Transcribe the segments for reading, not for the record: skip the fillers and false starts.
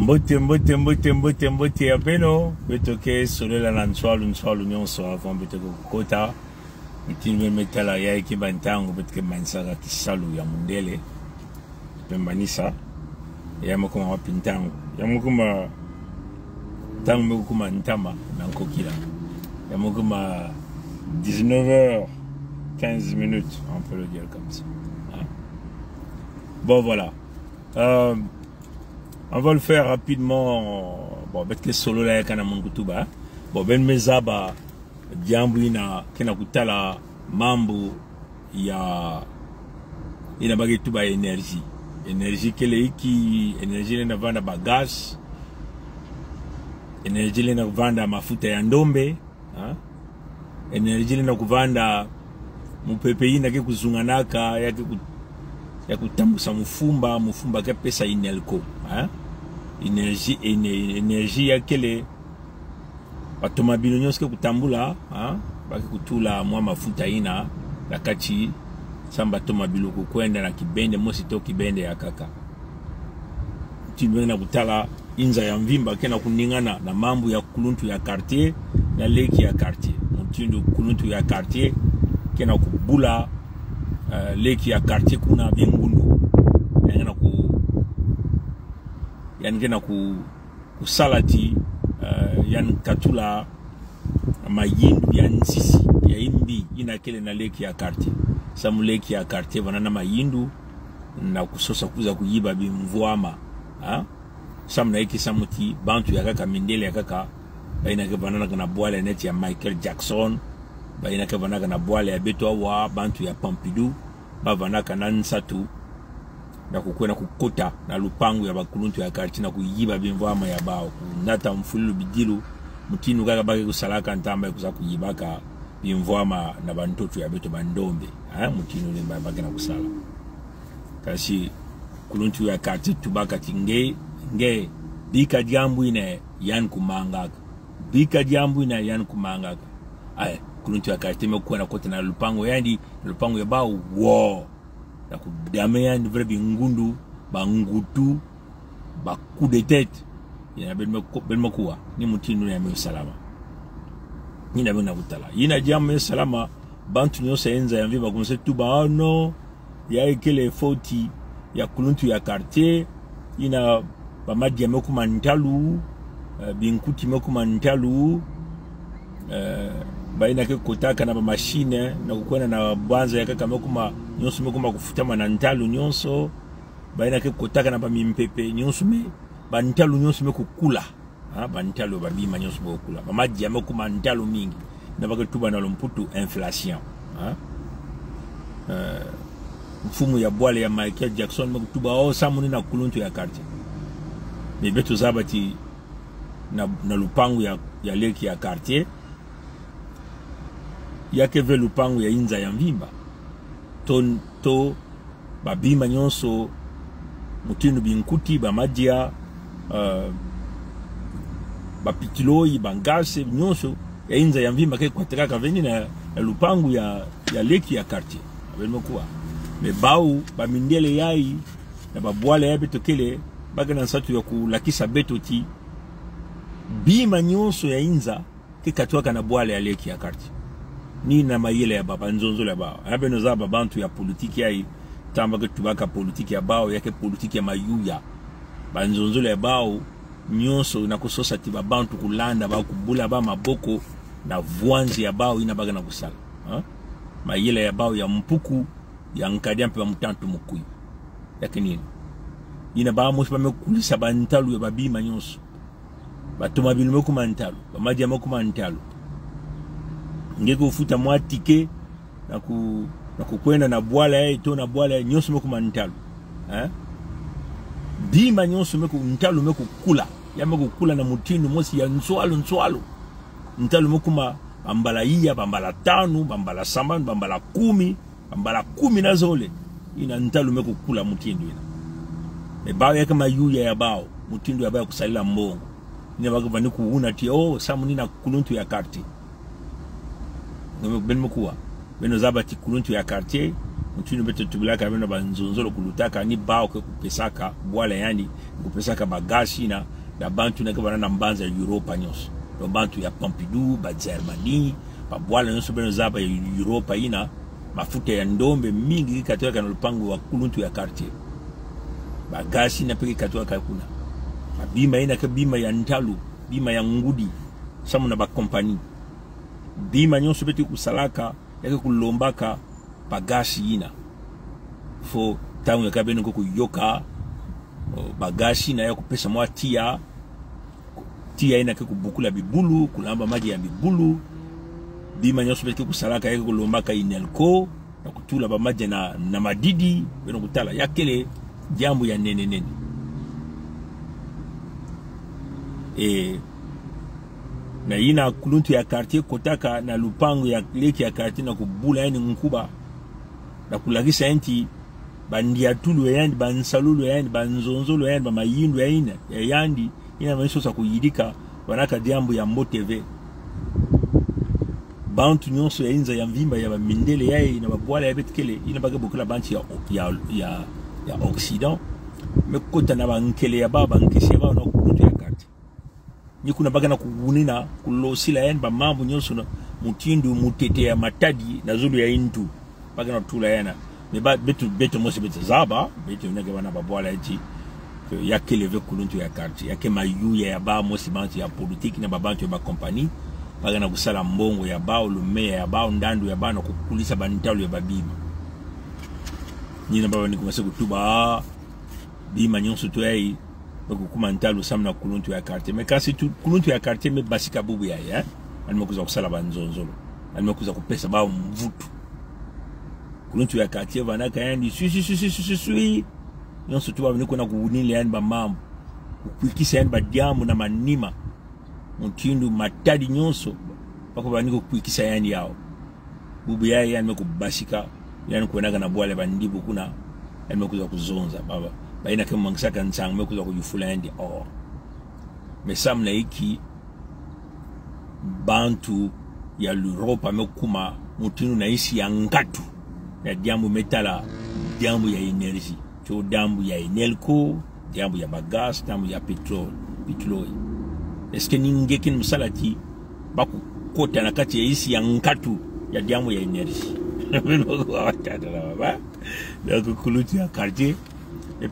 Mbote apeno betoke solela na nswalu nyonso avant betoko kota mtini metala ya ekiba ntango betike mansaka kisalu ya mundele pembanisa ya mokoma wapintango ya mokoma tango mekuma ntama na nkokila ya mokoma 19h15 minutes, on peut le dire comme ça. Bon voilà. On va le faire rapidement. Bon, betke solo la kana mungutuba. Bon, ben mezaba jambu ina kena kutala mambo ya ina bagi tuba energie. Energie kele iki, energie na vanda bagage. Energie na vanda mafuta ya ndombe, energie na kuvanda mupepe ina ke kuzunganaka ya kutambusa mufumba ke pesa inelko, energie ya kele batomabilo nyonso ke kutambula, baki kutula mwa mafuta ina nakati samba tomabilo kukwenda na kibende mosi to kibende ya kaka na kutala inza ya mvimba kena kuningana na mambo ya kuluntu ya quartier na leki ya quartier mutindo kuluntu ya quartier kena kubula leki ya quartier kuna bingundu yana kusalati yan katula mayindu ya nsisi ya imbi ina kele na leki ya quartier samu leki ya quartier vanana mayindu na kusosa kuza kuyiba bimvwama samna iki samuti bantu ya kaka mindele ya kaka baina ke banana kana boile net ya Michael Jackson baina ke banana kana boile ya Beto wa bantu ya Pompidou bavana kana nsatu na kukwena kukota na lupangu ya bakuluntu ya karti na kuyiba bimvama ya bao nata mfulu bidilu mutinu kaka baki kusalaka ntamba kuza kuyibaka bimvama na bantoto ya Beto bandombe mutinu ni baki na kusala kasi kuluntu ya karti tubaka tinge bika jambu ina yan kumangaka bika jambu ina yan kumangaka kuluntu ya karti mekuwa na kote na lupango yandi lupango ya bao wo na kudame yandi vre bingundu bangutu baku de tete ina belmekuwa ni mutinu ya mewe salama ina mewe na kutala ina jamu mewe salama bantu nyosa enza ya mviba kumse tuba no ya ekele foti ya kuluntu ya karti ina bamadi ya mekuma ntalu binkuti mekuma ntalu baina ke kotaka na machine na kukwena na banza ya kaka mekuma nyonso mekuma kufutama na ntalu nyonso baina ke kotaka na bamimpepe nyonso me bantalu nyonso mekukula bantalu babima nyonso mekukula bamadi ya mekuma ntalu mingi na baketuba na lomputu inflation mfumu ya boile ya Michael Jackson mekutuba samuni na kuluntu ya quartier ni betu zabati na lupangu ya leki ya quartier yake ve lupangu ya inza ya mvimba to babima nyonso mutinu binkuti bamadia bapitiloi bangase nyonso ya inza ya mvimba ke kwateraka veni na lupangu ya leki ya quartier abenmekuwa me bau bamindele yai na babwale ya Beto kele baga na nsatu ya kulakisa Beto ti bima nyonso ya inza ke katuaka na bwale ya leki ya karti ni na mayele ya baba nzonzo ya bao abe noza babantu ya politiki ya tamba ke tubaka politiki ya bao yake politiki ya mayuya banzonzo ya bao nyonso na kusosa ti babantu kulanda ba kubula ba maboko na vuanzi ya bao ina baga na kusala mayele ya bao ya mpuku ya nkadia mpe mutantu mukuyu yake nini ina ba moshi bamekulisa bantalu ya babima nyonso batoma bilu mekuma ntalu bamadia mekuma ntalu ngeko ufuta mwatike na kukwenda na bwala ya ito na bwala ya nyonso mekuma ntalu bima nyonso ntalu mekukula ya mekukula na mutinu mosi ya nswalu ntalu mekuma bambala iya bambala tanu bambala sambanu bambala 10 bambala 10 na zole ina ntalu mekukula mutindu ina bao yake mayuya ya bao mutindu ya bao kusalila mbongo ina bako vani kuuna ti samu nina kuluntu ya karti ngeme mekuwa beno zabati kuluntu ya quartier mutinu beto tubulaka beno banzonzolo kulutaka ni bao ke kupesaka bwala yani kupesaka bagashi na bantu na kabana na mbanza ya Europa nyos do bantu ya Pompidou ba Germany ba bwala nyos beno zaba ya Europa ina mafuta ya ndombe mingi katoka na lupango wa kuluntu ya quartier bagashi na peke katoka kuna bima ina ke bima ya Ntalu bima ya Ngudi samu na ba compagnie bima nyos beti kusalaka yake kulombaka bagashi ina fo tamu ya kabeno ko kuyoka bagashi na yako pesa mwa tia ina ke kubukula bibulu kulamba maji ya bibulu bima nyoso beti kusalaka yake kulombaka inelko na kutula ba maji na madidi beno kutala yakele jambo ya nene na ina kuluntu ya quartier kotaka na lupango ya leki ya quartier na kubula yani nkuba na kulagisa enti bandia tulu yani bansalulu yani banzonzolo yani bamayindu yani yandi ina maisho sa kuyidika wanaka jambo ya Mbotv bantu nyonso ya inza ya mvimba ya mindele yae na babwala ya betkele ina baga bukula bantu ya Occident mekota na bankele ya baba nkesi ya baba na kuluntu ya quartier ni kuna baga na kugunina kulosila yani ba mambo nyonso na mutindu mutete ya matadi na zulu ya intu baga na tula yana me ba beto mosi beto zaba beto nage bana babwala eti yake leve kuluntu ya quartier yake mayu ya ba mosi bantu ya politique na babantu ya ba compagnie baga na kusala mbongo ya ba lumeya ya ba ndandu ya ba na kukulisa banitalu ya babima nina baba ni kumase kutuba bima nyonso to yai bakukuma ntalu samna kuluntu ya quartier me kasi tu kuluntu ya quartier me basika bubu ya animekuza kusala banzonzolo animekuza kupesa ba mvutu kuluntu ya quartier vanaka yani sui nyonso tu bavini kuna kuunile yani ba mambo kuikisa yani badiamu na manima mtindu matadi nyonso bako baniko kuikisa yani yao bubu yani mekubashika yani kuenaga na bwale bandibu kuna yani mekuza kuzonza baba baina kama mangsaka nsang mekuza kujufula yani mesamna iki bantu ya Europa mekuma mutinu na isi ya ngatu ya diambu metala diambu ya energy cho diambu ya Enelco diambu ya bagas diambu ya petrol eske ningekin msalati baku kota na kati ya isi ya ngatu ya diambu ya energy na kukuluti ya quartier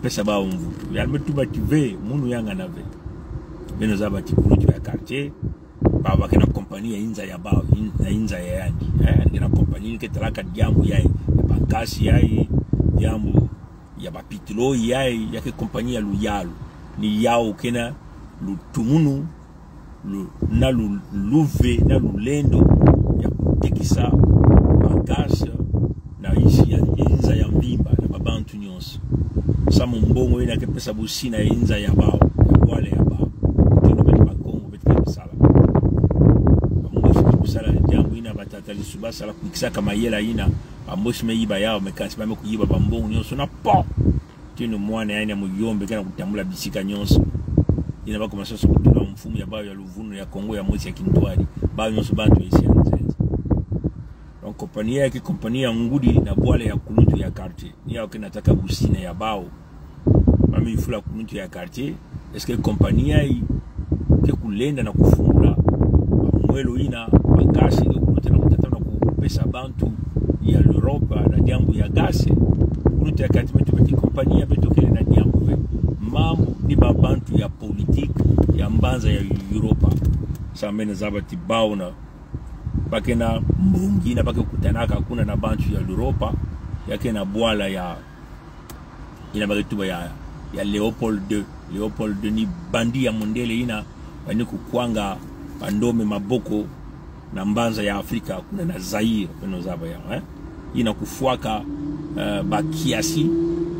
pesa ba mvutu ya metuba tive munu yanga na ve beno zaba tikuluti ya quartier baba kena kompani ya inza ya bao na inza ya yandi kena kompani ke talaka diambu yai bankasi yai diambu ya bapitlo yai yake kompani ya Luyalo ni yao kena lutumunu na luve na lulendo ya kutekisa bankasi na isi ya inza ya mbimba na babantu nyonso samu mbongo ina ke pesa busina ya inza ya bao ya bwale ya bao tino beti bakongo beti kabisala sala jambo ina batata lisuba sala kukisa kama yela ina amboshi meiba yao mekansi bame kuyiba bambongo nyonso na po tino mwana yani muyombe kana kutambula bisika nyonso ina bako masoso kutula mfumu ya bao ya Luvunu ya Kongo ya Mosi ya Kintwari bao nyonso bantu isi ya nzenza donc kompania yake kompania Ngudi na bwale ya kuluntu ya quartier ni yao kinataka busina ya bao mami ifula kuluntu ya quartier eske kompania hii ke kulenda na kufungula mwelo ina bagasi kuluntu na kutata na kupesa bantu ya Europa na diambu ya gasi kuluntu ya quartier metu beti kompania beto kele na diambu mambo ni babantu ya politique ya mbanza ya Europa samene zabati bao na bakena mbungi na bake kutanaka kuna na bantu ya Europa yake na bwala ya ina baketuba ya Leopold ni bandi ya mondele ina bani kukwanga bandome maboko na mbanza ya Afrika kuna na Zaire beno zaba ya ina kufuaka bakiasi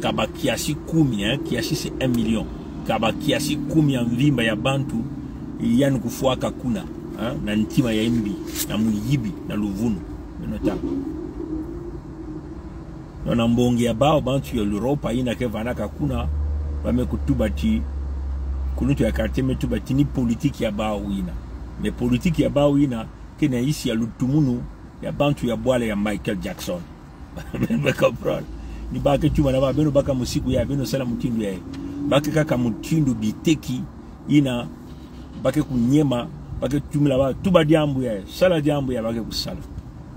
kaba kiasi 10 kiasi c'est 1 million kaba kiasi 10 ya mvimba ya bantu yani kufuaka kuna na ntima ya imbi na muyibi na Luvunu menota na mbongi ya bao bantu ya Europa ina ke vanaka kuna bamekutubati kuluntu ya quartier metubati ni politique ya bao ina me politique ya bao ina kena isi ya lutumunu ya bantu ya bwale ya Michael Jackson. Ben comprendre. Ni ba ke tuma na ba beno baka musiku ya beno sala mutindu ya. Bake kaka mutindu biteki ina bake kunyema bake tumila ba tuba diambu ya sala diambu ya bake kusala.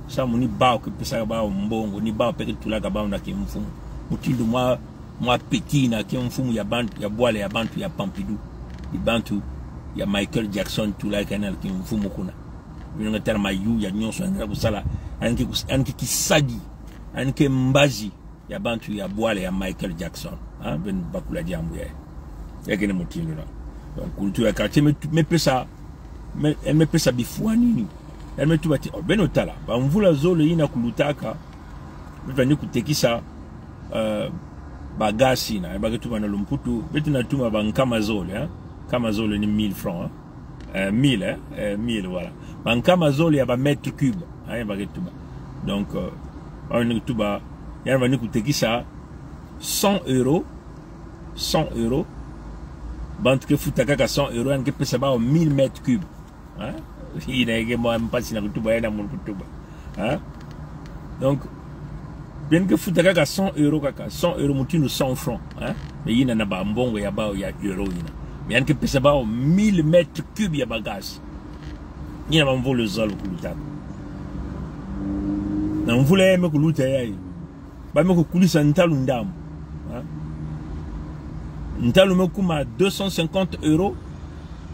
Sa muni ba ko pesa ba mbongo ni ba peke tulaka ba na kimfumu. Mutindu mwa petit na kimfumu ya bantu ya bwale ya bantu ya Pompidou. Di bantu ya Michael Jackson tulaka na kimfumu kuna. Bino ngata mayu ya nyonso ngara kusala anki kisagi anki mbazi ya bantu ya bwale ya Michael Jackson ben bakula jambu ya kene mutindu na donc kultu ya quartier me pesa bifua nini elle me tubati beno tala ba mvula zolo ina kulutaka bivani kutekisa bagasi na bagetuba na lumputu betina tuma bankama zolo kama zolo ni 1000 francs 1000 voilà bankama zolo ya ba mètre cube bagetuba donc on tuba ya bani kutekisa 100 euros bant ke futaka ka 100 euros anke pesa ba 1000 mètres cubes ina ege mo mpasi na kutuba yana mun kutuba donc bien que futaka ka 100 euros kaka 100 euros mutinu 100 francs mais ina na ba mbongo ya ba ya euro ina mais anke pesa ba 1000 mètres cubes ya bagage ina ba mvolo zalo kulutaka na mvula ya mekuluta yayi ba me kulisa ntalu ndamu ntalu mekuma 250 euros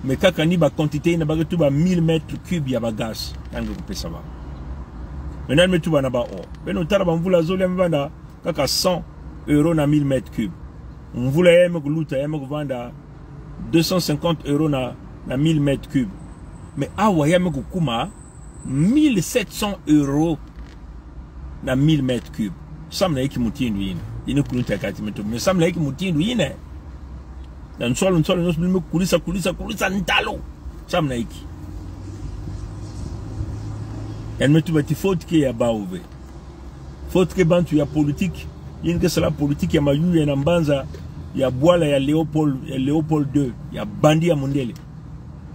mais kaka ni ba quantité na ba tu ba 1000 mètres cubes ya bagage tango kupesa ba maintenant me tu ba na ba beno tara ba mvula zoli ya mbanda kaka 100 euros na 1000 mètres cubes mvula ya mekuluta ya mekuvanda 250 euros na 1000 mètres cubes mais awa ya mekukuma 1700 euros na 1000 mètres cubes samna hiki mutindu ine kulunta kati meto mais samna hiki mutindu ine na nsolo nos kulisa ntalo samna hiki en metu bati faute ke ya baouve faute ke bantu ya politique ine ke sala politique ya mayu ya nambanza ya bwala ya Léopold II ya bandi ya mondele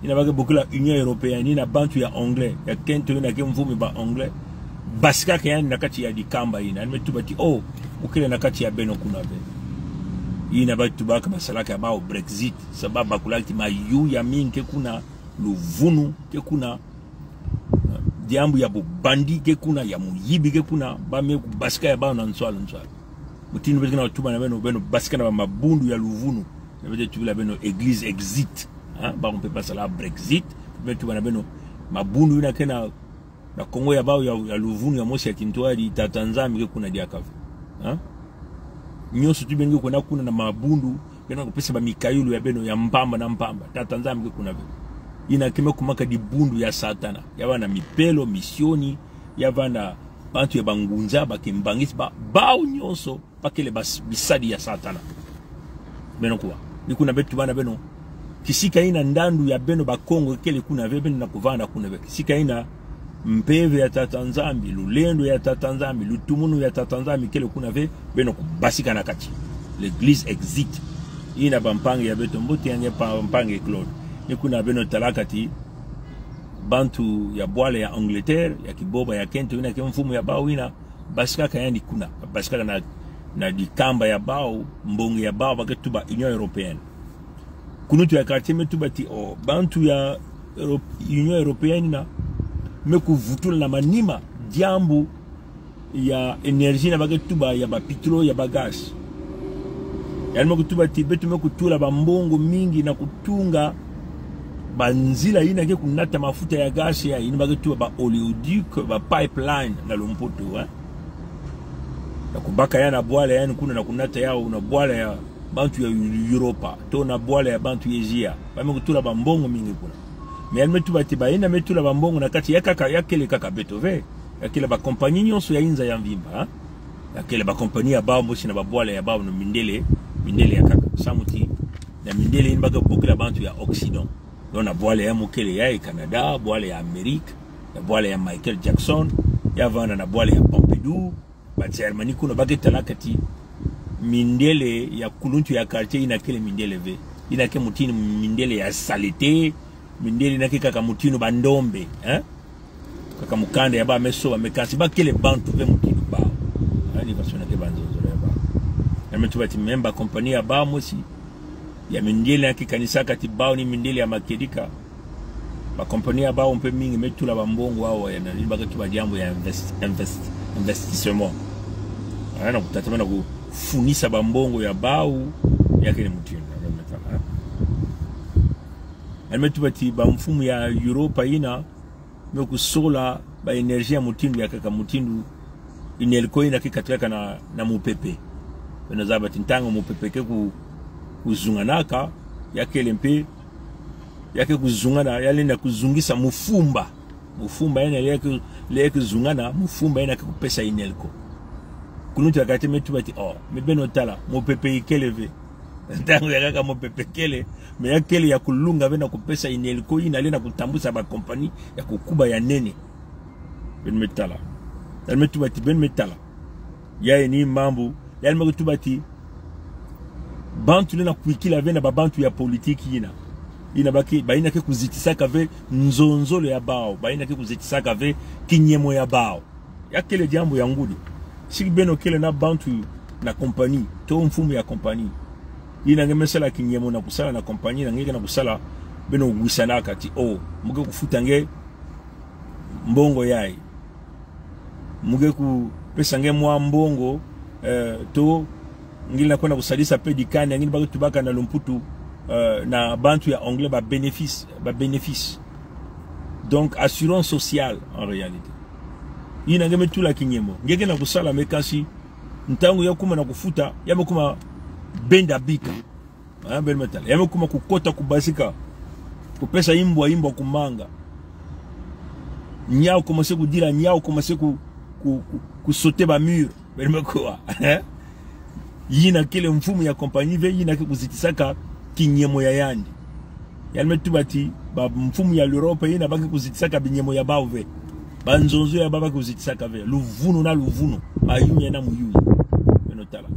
ina bage bokula Union Européenne ina bantu ya anglais ya kento ina ke mvumi ba anglais basika kaya nakati ya dikamba ina metu bati ukile nakati ya beno kuna be ina batu baka masalaka bao Brexit sababu bakulati mayu ya mingi kuna luvunu ke kuna diambu ya bubandi ke kuna ya muyibi ke kuna ba me basika ya bao na nswala mutinu bekina tuba na beno basika na mabundu ya luvunu na bete tubila beno église exit ba on peut passer la Brexit metu bana beno mabundu ina kena na Kongo ya bao ya luvunu ya mosi ya Kintwari tatanzami ke kuna diakavu nyoso tu bengi kuna na mabundu beno kupesa ba mikayulu ya beno ya mpamba na mpamba tatanzami ke kuna be ina kime kumaka di bundu ya satana ya bana mipelo misioni ya bana bantu ya bangunza bakimbangisi bao nyoso pakele bisadi ya satana beno kuwa ni kuna betu bana beno kisika ina ndandu ya beno ba Kongo kele kuna ve beno na kuvanda kuna ve kisika ina mpeve ya tatanzambi lulendo ya tatanzambi lutumunu ya tatanzambi kele kuna ve beno kubasika na kati l'église exit ina bampange ya beto mbuti yange pampange Claude ni kuna beno talakati bantu ya bwale ya Angleterre ya kiboba ya kento ina ke mfumu ya bao ina basika kayani kuna basika na dikamba ya bao mbongi ya bao baketuba Union Européenne kunutu ya quartier metubati bantu ya Union Européenne na meku vutula na manima diambu ya energie na baketuba ya bapitro ya bagas yani meku tubati betu meku tula bambongo mingi na kutunga banzila ina ke kunata mafuta ya gas ya ina baketuba ba oleoduc ba pipeline na Lumputu na kubaka yana bwala yani kuna na kunata yao na bwala ya bantu ya Europa to na bwala ya bantu yezia bamekutula bambongo mingi kuna mais metu batiba ina metula bambongo na kati ya kele kaka betove ya kele ba compagnie nyonso ya inza ya mvimba ya kele ba compagnie ya bao mbosi na ba bwala ya bao no mindele ya kaka samuti na mindele ina baga bokela bantu ya Occident do na bwala ya mokele ya Canada bwala ya Amerique na bwala ya Michael Jackson ya vana na bwala ya Pompidou ba Germany kuna bageta lakati mindele ya kuluntu ya quartier ina kele mindele ve ina ke mutini mindele ya salite mindele ina kika mutino bandombe kaka mukanda ya ba meso mekansi ba kele bantu ve mutindu ba ani basona ke banzozo ya ba ametuba ti memba compagnie ya ba mosi ya mindele ya kikanisa kati ba ni mindele ya makedika ba compagnie ya ba on peut mingi metula ba mbongo wao ya na ba kati ba jambo ya investissement ana kutatima na kufunisa ba mbongo ya bau yake ni mutindu ametuba ti ba mfumu ya Europa ina meku sola ba energia mutindu ya kaka mutindu inelko ina kikatika na mupepe benazaba tintango mupepe ke kuzunganaka yake lempe yake kuzungana yale na kuzungisa mufumba yana yake zungana mufumba yana kupesa inelko kunuti akati metuba ti mebeno tala mupepe ikeleve ntango ya kaka mupepe kele me yakele ya kulunga vena kupesa inelko ina lena kutambusa ba kompani ya kukuba ya nene ben metala dan metubati ben metala ya ni mambo ya metubati bantu lena kuikila vena ba bantu ya politiki ina baki baina ke kuzitisaka ve nzonzolo ya bao baina ke kuzitisaka ve kinyemo ya bao yakele jambo ya ngudi siki beno kele na bantu na kompani to mfumu ya kompani ina ngemesala kinyemo na kusala na kompani na ngeke na kusala beno ugwisana kati muge kufuta nge mbongo yai muge ku pesa nge mwa mbongo to ngili na kwenda kusadisa pedikani ngili baki tubaka na lumputu na bantu ya anglais ba bénéfice donc assurance sociale en réalité ina ngeme tula kinyemo ngeke na kusala mekasi ntangu ya kuma na kufuta ya kuma benda bika ben metal ya kuma kukota kubasika kupesa imbwa kumanga nyao commencer ku dire nyao commencer ku sauter ba mur ben mekoa yina kile mfumu ya compagnie ve yina kuzitisaka kinyemo ya yandi yalmetubati ba mfumu ya Europe yina baki kuzitisaka binyemo ya bauve banzonzo ya baba kuzitisaka ve luvuno na luvuno ayunya na muyuyi benotala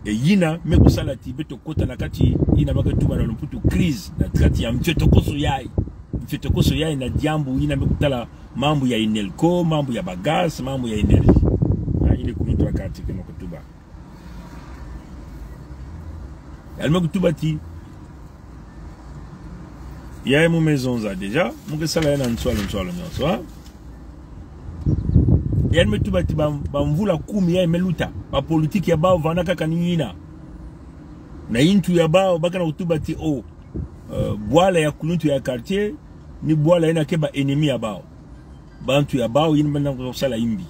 yina mekusala ti beto kota na kati yina baki tuba na lumputu crise na kati ya mfetokoso yai na jambo yina mekutala mambo ya inelko mambo ya bagas mambo ya energy ile kunutu wakati kama kutuba alma kutuba ti ya mu maison za deja muke sala na nswalo nyonso ya metuba ti ba mvula 10 ya meluta ba politiki ya bao vana kaka nina na intu ya bao baka na kutuba ti bwala ya kunutu ya quartier ni bwala ina keba enemy ya bao bantu ya bao yini na kusala imbi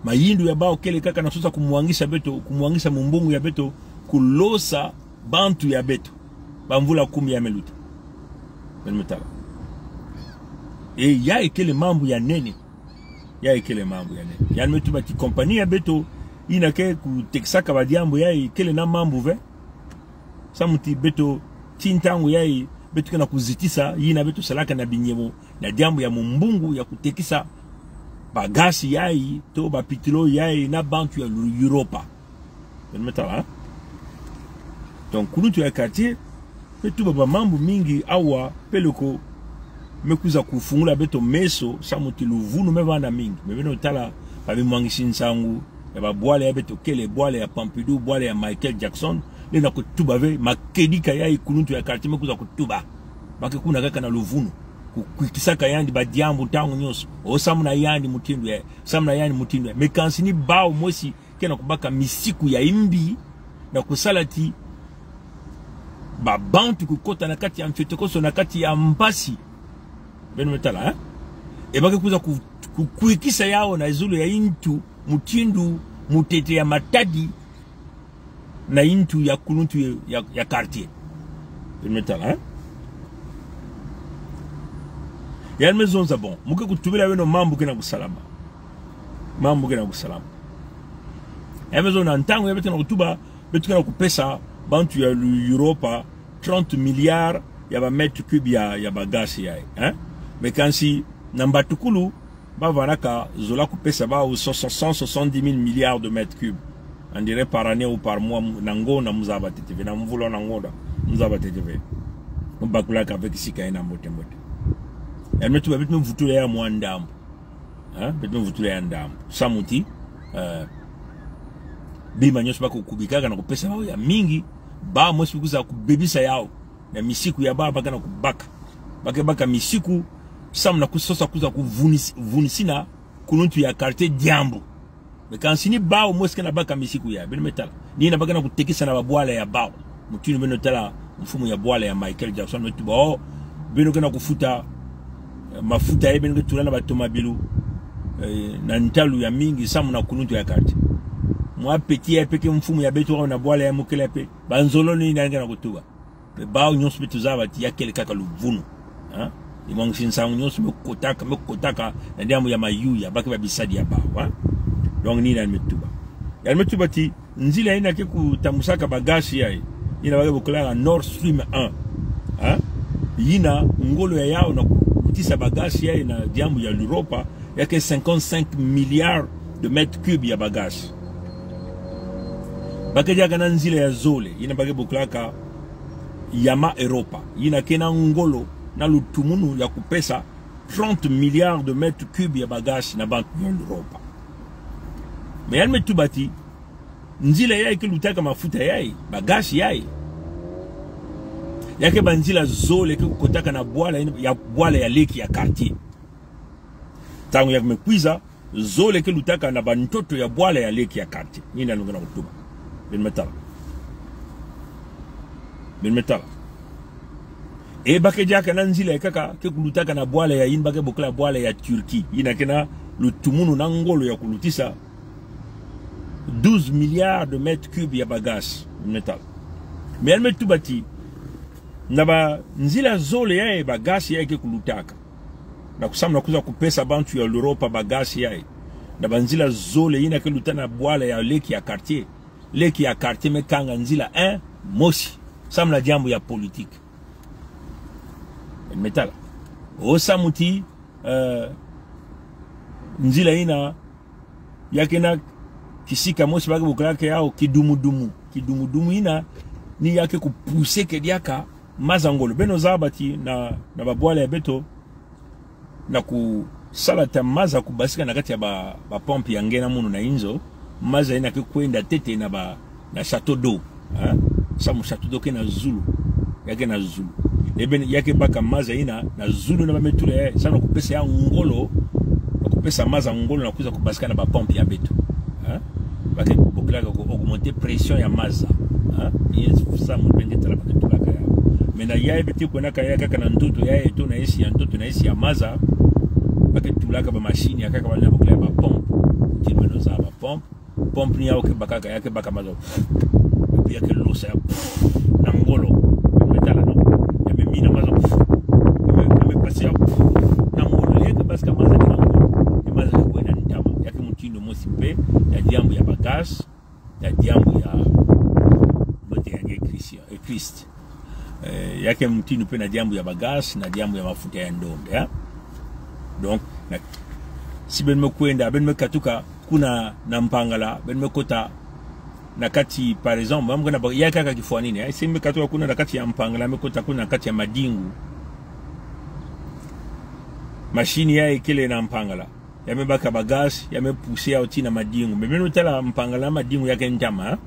mayindu ya bao kele kaka na sosa kumwangisha mumbungu ya beto kulosa bantu ya beto bamvula 10 ya meluta benmetala ya ekele mambo ya nene ya metuba ti kompani ya beto ina ke kutekisaka badiambo ya ekele na mambo ve samuti beto tintangu ya beto kana kuzitisa yina beto salaka na binyemo na diambo ya mumbungu ya kutekisa bagasi yai to ba pitilo yai na bantu ya Europa benmetala donc kunutu ya quartier beto ba mambo mingi awa peloko mekuza kufungula beto meso samuti luvunu mevana mingi mebeno tala babimwangishi nsangu ya babwale ya beto kele bwale ya Pompidou bwale ya Michael Jackson lena kutuba ve makedika ya ikunutu ya quartier mekuza kutuba bakikuna kaka na luvunu kukisaka yandi badiambu tangu nyoso samuna yandi mutindu ya mekansini bao mosi kena kubaka misiku ya imbi na kusalati babantu kukota na kati ya mfetokoso na kati ya mbasi beno metala ebake kuza kuikisa yao na zulu ya intu mutindu mutete ya matadi na intu ya kuluntu ya quartier beno metala ya maison za bon muke kutubila weno mambo kena kusalama ya maison na ntango ya betu na kutuba betu kena kupesa bantu ya Europa 30 milliards ya ba mètre cube ya bagasi ya mais kansi nambatukulu ba vanaka zola kupesa ba 170 000 milliards de mètres cubes on dirait par année ou par mois nango na muzaba teteve na mvulo nango da muzaba teteve mbakula ka avec sika ina mote ya metu ba betu vutule ya mwandambo betu vutule ya ndambo samuti bima nyonso bako kubikaka na kupesa bao ya mingi ba mosi kuza kubebisa yao na misiku ya baba kana kubaka baka misiku sam na kusosa kuza kuvunisina kununtu ya quartier diambo mekansini bao mosi kana baka misiku ya ben metala ni na baka na kutekisa na babwala ya bao mutinu beno tala mfumu ya bwala ya Michael Jackson metu bao beno kana kufuta mafuta ya beno tulana batomabilu na ntalu ya mingi sam na kununtu ya quartier moi petit ya peke mfumu ya beto na bwala ya mukele pe banzolo ni nanga na kutuba bao nyonso betu za bati ya kele kaka luvunu imong sinsa nyonso mekotaka na ndiamu ya mayu ya baki babisadi ya bao donc ni na metuba ya metuba ti nzila ina ke kutamusaka bagashi yae ina bage bukala Nord Stream 1 yina ngolo ya yao na kutisa bagashi yae na ndiamu ya Europa yake 55 milliards de mètres cubes ya bagashi bakeja kana nzila ya zole yina bage buklaka yama Europa yina kena ngolo na lutumunu ya kupesa 30 milliards de mètres cubes ya bagashi na bantu ya Europa mais elle metubati nzila yae ke lutaka mafuta yae bagashi yae yake banzila zole ke kutaka na bwala ya leki ya quartier tangu ya kumekwiza zole ke lutaka na bantoto ya bwala ya leki ya quartier nina nungana kutuba ben metala e bakeja kana nzila ya kaka ke kulutaka na bwala ya yin bake bokala bwala ya Turki ina kena lutumunu na ngolo ya kulutisa 12 milliards de mètres cubes ya bagage metal mais elle metubati naba nzila zole ya bagage ya ke kulutaka na kusamna kuza kupesa bantu ya Europa bagage ya naba nzila zole ina ke lutana bwala ya leki ya quartier mekanga nzila 1 mosi samna jambo ya politique metal osamuti nzila ina yakena kisika mosi bage bukalake yao kidumudumu ina ni yake kupuse kediaka mazangolo beno zabati na babwala ya beto na kusalata maza kubasika na kati ya ba pompe ya ngena munu na inzo maza ina ke kwenda tete na chateau d'eau samu chateau d'eau ke na Zulu yake na Zulu eben yake baka maza ina na Zulu na bametule sana kupesa ya ngolo na kupesa maza ngolo na kuza kubasika na ba pompe ya beto bake bokila ko augmenter pression ya maza yes ça mon bende tala bake tulaka ya mena yae beti ko na kaya kaka na ndoto yae to na esi ya ndoto na esi ya maza bake tulaka ba machine ya kaka bana bokila ba pompe tilbeno za ba pompe ni yao ke baka yake baka maza pia ke losa na ngolo metala no ya memina maza me pasia na ngolo yake baska maza ni ngolo ni maza ko na ndama yake mutindo mosi pe ya diambo ya bagage ya diambo ya bote ya Christ yake mutindo pe na diambo ya bagage na diambo ya mafuta ya ndombe donc si ben mekwenda ben mekatuka kuna na mpangala ben mekota nakati par exemple mwana yaka kaka kifua nini si mekatuka kuna nakati ya mpangala mekota kuna nakati ya madingu machine ya ikele na mpangala yamebaka bagage yamepoussé au tina madingu memeno tala mpangala madingu yake ntama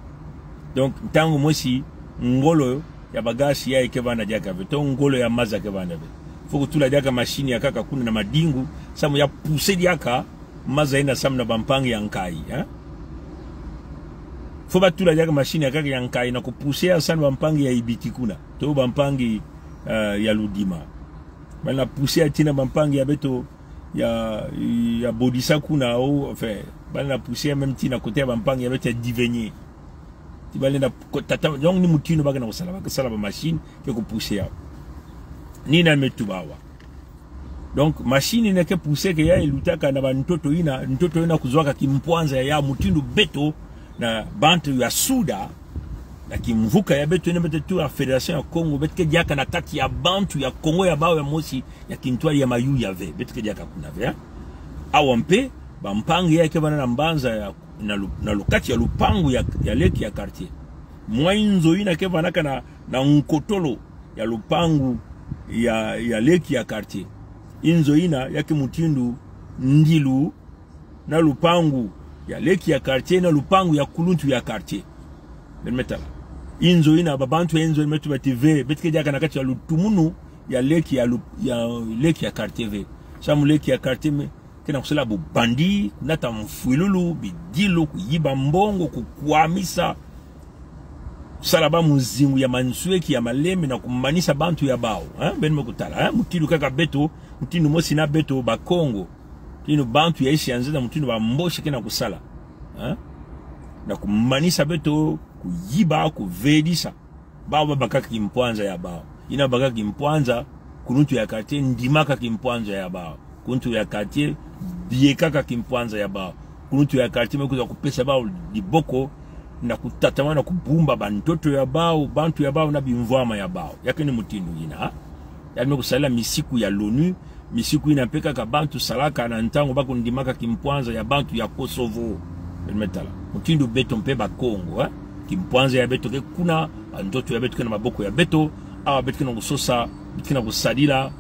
donc tangu mosi ngolo ya bagage ya ikebana jaka veto ngolo ya maza kebana ve faut que tula jaka machine ya kaka kuna na madingu samu ya poussé jaka maza ina samna bampangi ya nkai faut ba tula jaka machine ya kaka ya nkai na kupoussé sana bampangi ya ibiti kuna to bampangi ya ludima bana poussé tina bampangi ya beto ya bodisa kuna au enfin bana poussé même tina côté bampangi ya beto divenir ti balenda tata donc ni mutino baga na kusala ba machine ke ko pousser ya ni na metubawa donc machine ina ke pousser ke ya ilutaka na ntoto ina kuzwaka kimpwanza ya mutindo beto na bantu ya suda na kimvuka ya beto ina beto ya Federation ya Congo betke diaka na kati ya bantu ya Congo ya bao ya mosi ya kintwali ya mayu ya ve betke diaka kuna ve awampe bampangi yake bana na mbanza ya na lokati ya lupangu ya leki ya quartier mwainzo ina ke banaka na nkotolo ya lupangu ya leki ya quartier inzo ina yake mutindu ndilu na lupangu ya leki ya quartier na lupangu ya kuluntu ya quartier metala inzo ina babantu enzo metu bative betike jaka nakati ya lutumunu ya leki ya quartier ve samu leki ya quartier me kena kusela bu bandi kunata mfuilulu bidilu kuyiba mbongo kukwamisa salaba muzingu ya mansweki ya maleme na kumanisa bantu ya bao benme kutala mutilu kaka beto mutilu mosi na beto ba Kongo tino bantu ya ishi anzena mutilu ba mboshi kena kusala na kumanisa beto kuyiba kuvedisa bao bakaka kimpwanza ya bao ina bakaka kimpwanza kununtu ya quartier ndimaka kimpwanza ya bao kununtu ya quartier biekaka kimpwanza ya bao kununtu ya quartier mekuza kupesa bao liboko na kutatamana kubumba bantoto ya bao bantu ya bao na bimvwama ya bao yake ni mutindu ina yani kusala misiku ya l'ONU misiku ina peka ka bantu salaka na ntango bako ndimaka kimpwanza ya bantu ya Kosovo metala mutindu beto mpe ba Kongo kimpwanza ya beto ke kuna bantoto ya beto ke na maboko ya beto awa beto ke na kusosa beto ke na kusadila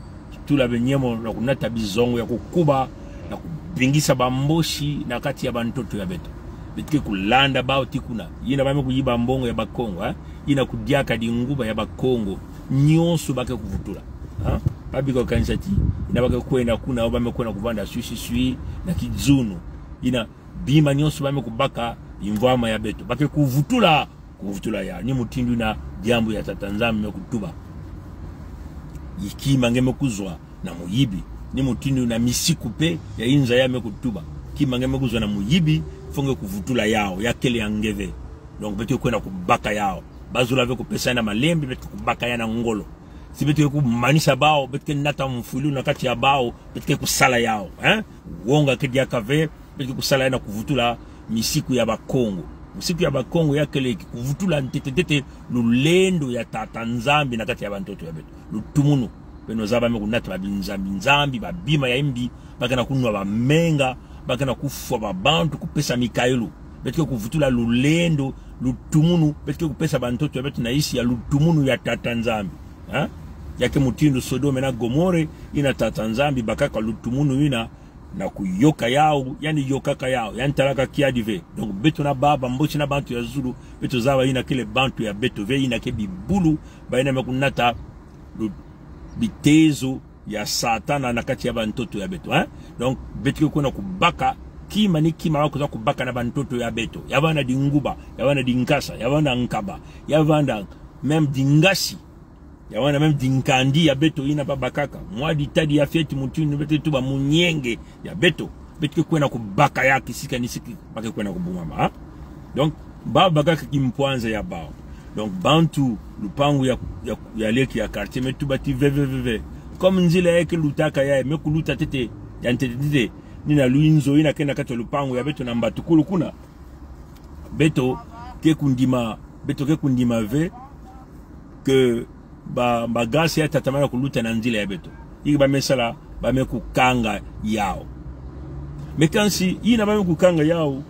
tula benyemo na kunata bizongo ya kukuba na kubingisa bamboshi na kati ya bantoto ya beto bitike kulanda bao tikuna yina bame kuyiba mbongo ya bakongo yina kudiaka dinguba ya bakongo nyonso bake kuvutula babiko kansati ina bake kwenda kuna bame kwenda kuvanda shui na kizunu ina bima nyonso bame kubaka imvama ya beto bake kuvutula ya ni mutindu na jambo ya tatanzami mekutuba yikima ngeme kuzwa na muyibi ni mutindu na misiku pe ya inza ya mekutuba kima ngeme kuzwa na muyibi fonge kuvutula yao yakele yangeve donc beti kwenda kubaka yao bazula veko pesa na malembe beti kubaka yana ngolo si beti kumanisha bao beti nata mfulu na kati ya bao beti kusala yao wonga kedia kave beti kusala yana kuvutula misiku ya bakongo misiku ya bakongo yakele kuvutula ntetete lulendo ya tatanzambi na kati ya bantoto ya beto lutumunu beno zaba mekunata babinzambi babima ya imbi bakana kunwa bamenga bakana kufwa babantu kupesa Mikaelu betike kuvutula lulendo lutumunu betike kupesa bantoto ya betu na isi ya lutumunu ya tatanzambi yake mutindu Sodome na Gomore ina tatanzambi bakaka lutumunu ina na kuyoka yao yani yokaka yao yani talaka kiadive donc betu na baba mbochi na bantu ya Zulu betu zawa ina kile bantu ya betu ve ina ke bibulu baina mekunata bitezo ya satana na kati ya bantoto ya beto donc betu kuna kubaka kima ni kima wako za kubaka na bantoto ya beto yavana dinguba yavana dinkasa yavana nkaba yavana même dingashi yavana même dinkandi ya beto ina babakaka mwadi tadi ya feti mutuni beto tuba munyenge ya beto betu kuna kubaka yaki sika nisiki bake kuna kubumama donc babakaka kimpwanza ya bao donc bantu lupangu ya leki ya quartier metu bati veve comme nzila yake lutaka ya mekuluta tete ya ntete nina luinzo ina kenda kati lupangu ya beto na mbatukulu kuna beto ke kundima ve que ba gasi ya tatamana kuluta na nzila ya beto iki ba mesala ba mekukanga yao mekansi ina ba mekukanga yao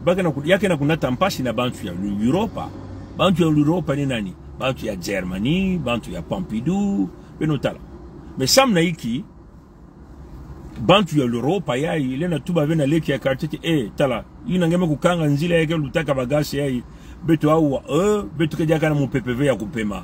baka na yake na kunata mpashi na bantu ya Europa ni nani bantu ya Germany bantu ya Pompidou benotala mais samna iki bantu ya Europa yai ilena tuba vena leki ya quartier tala ina ngeme kukanga nzila yake lutaka bagasi yai beto au beto kejaka na mu PPV ya kupema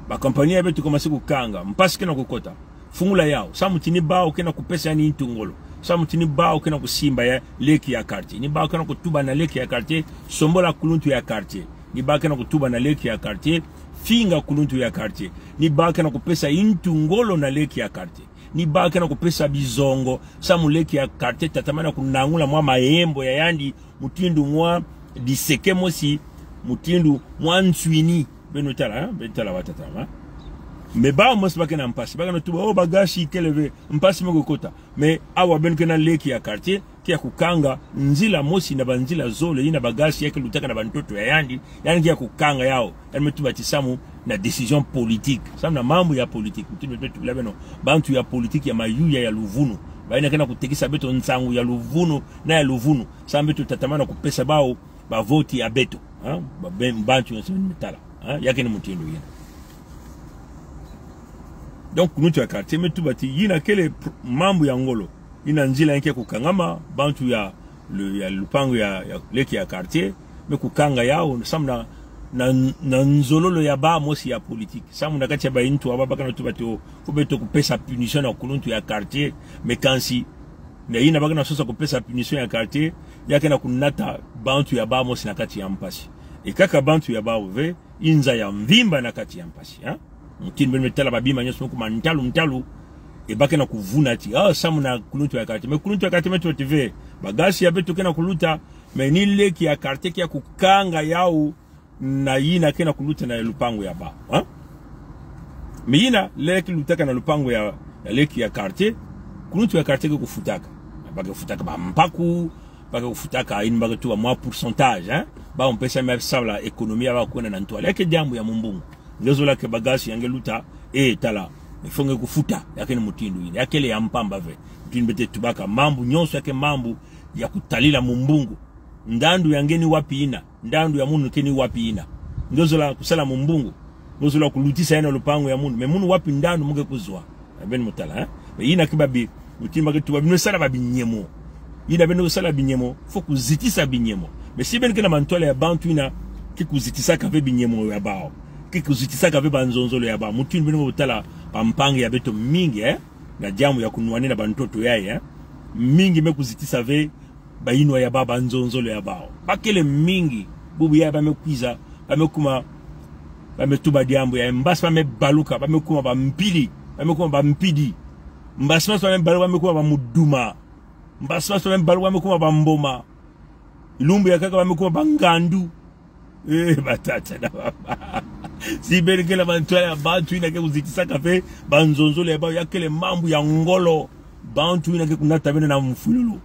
ba kompania ya beto komasi kukanga mpasi kena kukota fungula yao samutini bao kena kupesa yani intungolo samutini bao kena kusimba ya leki ya quartier ni bao kena kutuba na leki ya quartier sombola kuluntu ya quartier ni bao kena kutuba na leki ya quartier finga kuluntu ya quartier ni baka na kupesa intungolo na leki ya quartier ni baka na kupesa bizongo samu leki ya quartier tatamana kunangula mwa maembo ya yandi mutindu mwa diseke mosi mutindu mwa nswini benotala watatama me ba mos baka na mpasi baka na tuba bagashi keleve mpasi moko kota me awa benke na leki ya quartier kia kukanga nzila mosi na banzila zole ina bagashi yake lutaka na bantoto ya yandi yani kia kukanga yao yani metu batisamu na decision politique samna mambo ya politique mtino betu labeno bantu ya politique ya mayuya ya luvunu baina kana kutekisa beto nsangu ya luvunu na ya luvunu sambetu tatamana kupesa bao ba vote ya beto bantu ya metala yake ni mtindo yana donc kununtu ya quartier metubati yina kele mambo ya ngolo ina nzila yake kukangama bantu ya lupango ya leki ya quartier me kukanga yao samna na nzololo ya ba mosi ya politique samna kati ya baintu ababa na tubati kubeto kupesa punition na kununtu ya quartier me kansi na yina baka na sosa kupesa punition ya quartier yake na kunata bantu ya ba mosi na kati ya mpasi kaka bantu ya ba ove inza ya mvimba na kati ya mpasi mutini metala babima nyoso kuma mtalu baka na kuvuna ti samuna kununtu ya quartier me kununtu ya quartier metu TV bagasi ya beto kena kuluta me ni leki ya quartier kia kukanga yao na yina kena kuluta na lupango ya ba me yina leki lutaka na lupango ya leki ya quartier kununtu ya quartier kufutaka baka kufutaka ba mpaku baka kufutaka ini baka tuwa mwa pourcentage ba on pesa me sabla ekonomia ba kuona na ntwala yake jambo ya mumbungu ngezo la ke bagasi yangeluta tala ifonge kufuta yake ni mutindu yini yakele ya mpamba ve mutini bete tubaka mambu nyonso yake mambu ya kutalila mumbungu ndandu yangeni wapi ina ndandu ya munu keni wapi ina ngezo la kusala mumbungu ngezo la kulutisa yana lupango ya munu me munu wapi ndandu muge kuzwa ben mutala yina kibabi mutini bake tubabi nesala babinyemo yina beno sala binyemo fo kuzitisa binyemo me si ben kena mantola ya bantu ina kikuzitisa kave binyemo ya bao kikuzitisa kave banzonzolo ya ba mutini beno utala pampange ya beto mingi na jamu ya kunuani na bantoto yae mingi mekuzitisa ve bainwa ya baba nzonzolo ya bao bakele mingi bubu ya bamekwiza bamekuma bametuba diambo ya mbasi bamebaluka bamekuma bampili bamekuma bampidi mbasi bamebaluka bamekuma bamuduma mbasi bamebaluka bamekuma bamboma ilumbu ya kaka bamekuma bangandu batata na baba si berikela bantuala ya bantu ina ke kuzitisa kafe banzonzolo ya bao yakele mambu ya ngolo bantu ina ke kunata bene na mfululu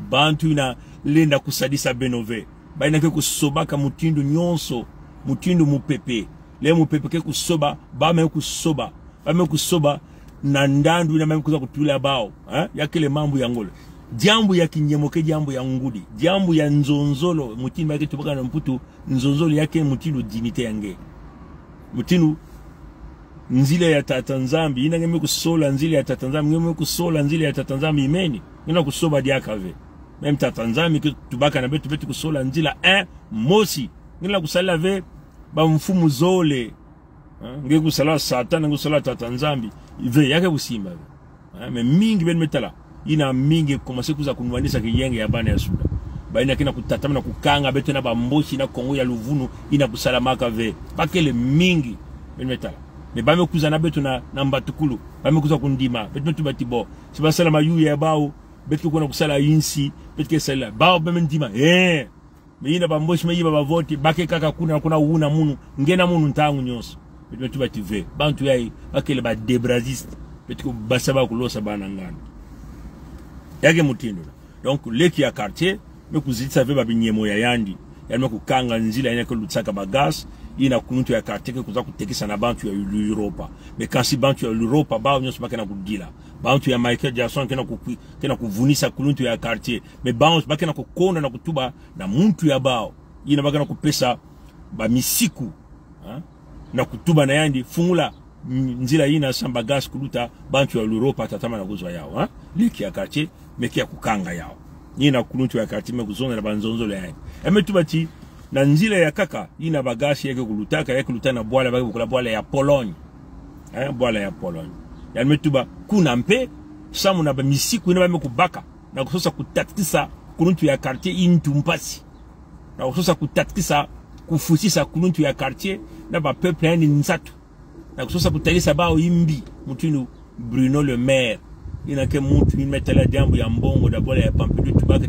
bantu ina lenda kusadisa benove ba ina ke kusobaka mutindu nyonso mutindu mupepe le mupepe ke kusoba ba me kusoba na ndandu ina me kuza kutula bao yakele mambu ya ngolo jambu ya kinyemoke jambu ya ngudi jambu ya nzonzolo mutindu yake tubaka na mputu nzonzolo yake mutindu dignité yange mutinu nzile ya tatanzambi ina ngeme kusola nzile ya tatanzambi ngeme kusola nzile ya tatanzambi imeni ngena kusoba diakave meme tatanzambi ke tubaka na betu kusola nzila mosi ngena kusala ve ba mfumu zole ngeke kusala satana ngusala tatanzambi ve yake busimba me mingi ben metala ina mingi komase kuza kunwanisa kiyenge ya bana ya suda baina kina kutatama na kukanga beto na bamboshi na Kongo ya Luvunu ina kusalamaka ve bakele mingi benmetala me bame kuza na beto na mbatukulu bame kuza kundima beto batibo siba salama yu ya bao beto kuna kusala insi beto sala bao bame ndima me ina bamboshi me yiba bavoti bake kaka kuna una munu ngena munu ntangu nyonso beto bative bantu yai bakele ba debraziste beto basaba kulosa bana ngana yake mutindo donc leki ya quartier me kuzitisa ve babinyemo ya yandi yani kukanga nzila ina kulutsaka bagas ina kununtu ya quartier kuza kutekisa na bantu ya Europa me kasi bantu ya Europa ba nyonso bakena kudila bantu ya Michael Jackson kena kuvunisa kununtu ya quartier me bantu bakena kukonda na kutuba na muntu ya bao ina bakena kupesa ba misiku na kutuba na yandi fungula nzila ina samba gas kuluta bantu ya Europa tatama na kuzwa yao leki ya quartier mekia kukanga yao yina kununtu ya quartier mekuzonga na banzonzolo yao emetubati na nzila ya kaka yina bagashi yake kulutaka yake kulutana bwala bake bukula bwala ya Pologne bwala ya Pologne ya metuba kuna mpe samu na bamisiku ina bamekubaka na kusosa kutatkisa kununtu ya quartier intu mpasi na kusosa kutatkisa kufusisa kununtu ya quartier na ba peuple yani nsatu na kusosa kutalisa bao imbi mutunu Bruno Le Maire ina ke mutu imetala jambo ya mbongo da bola ya Pompidou tubaka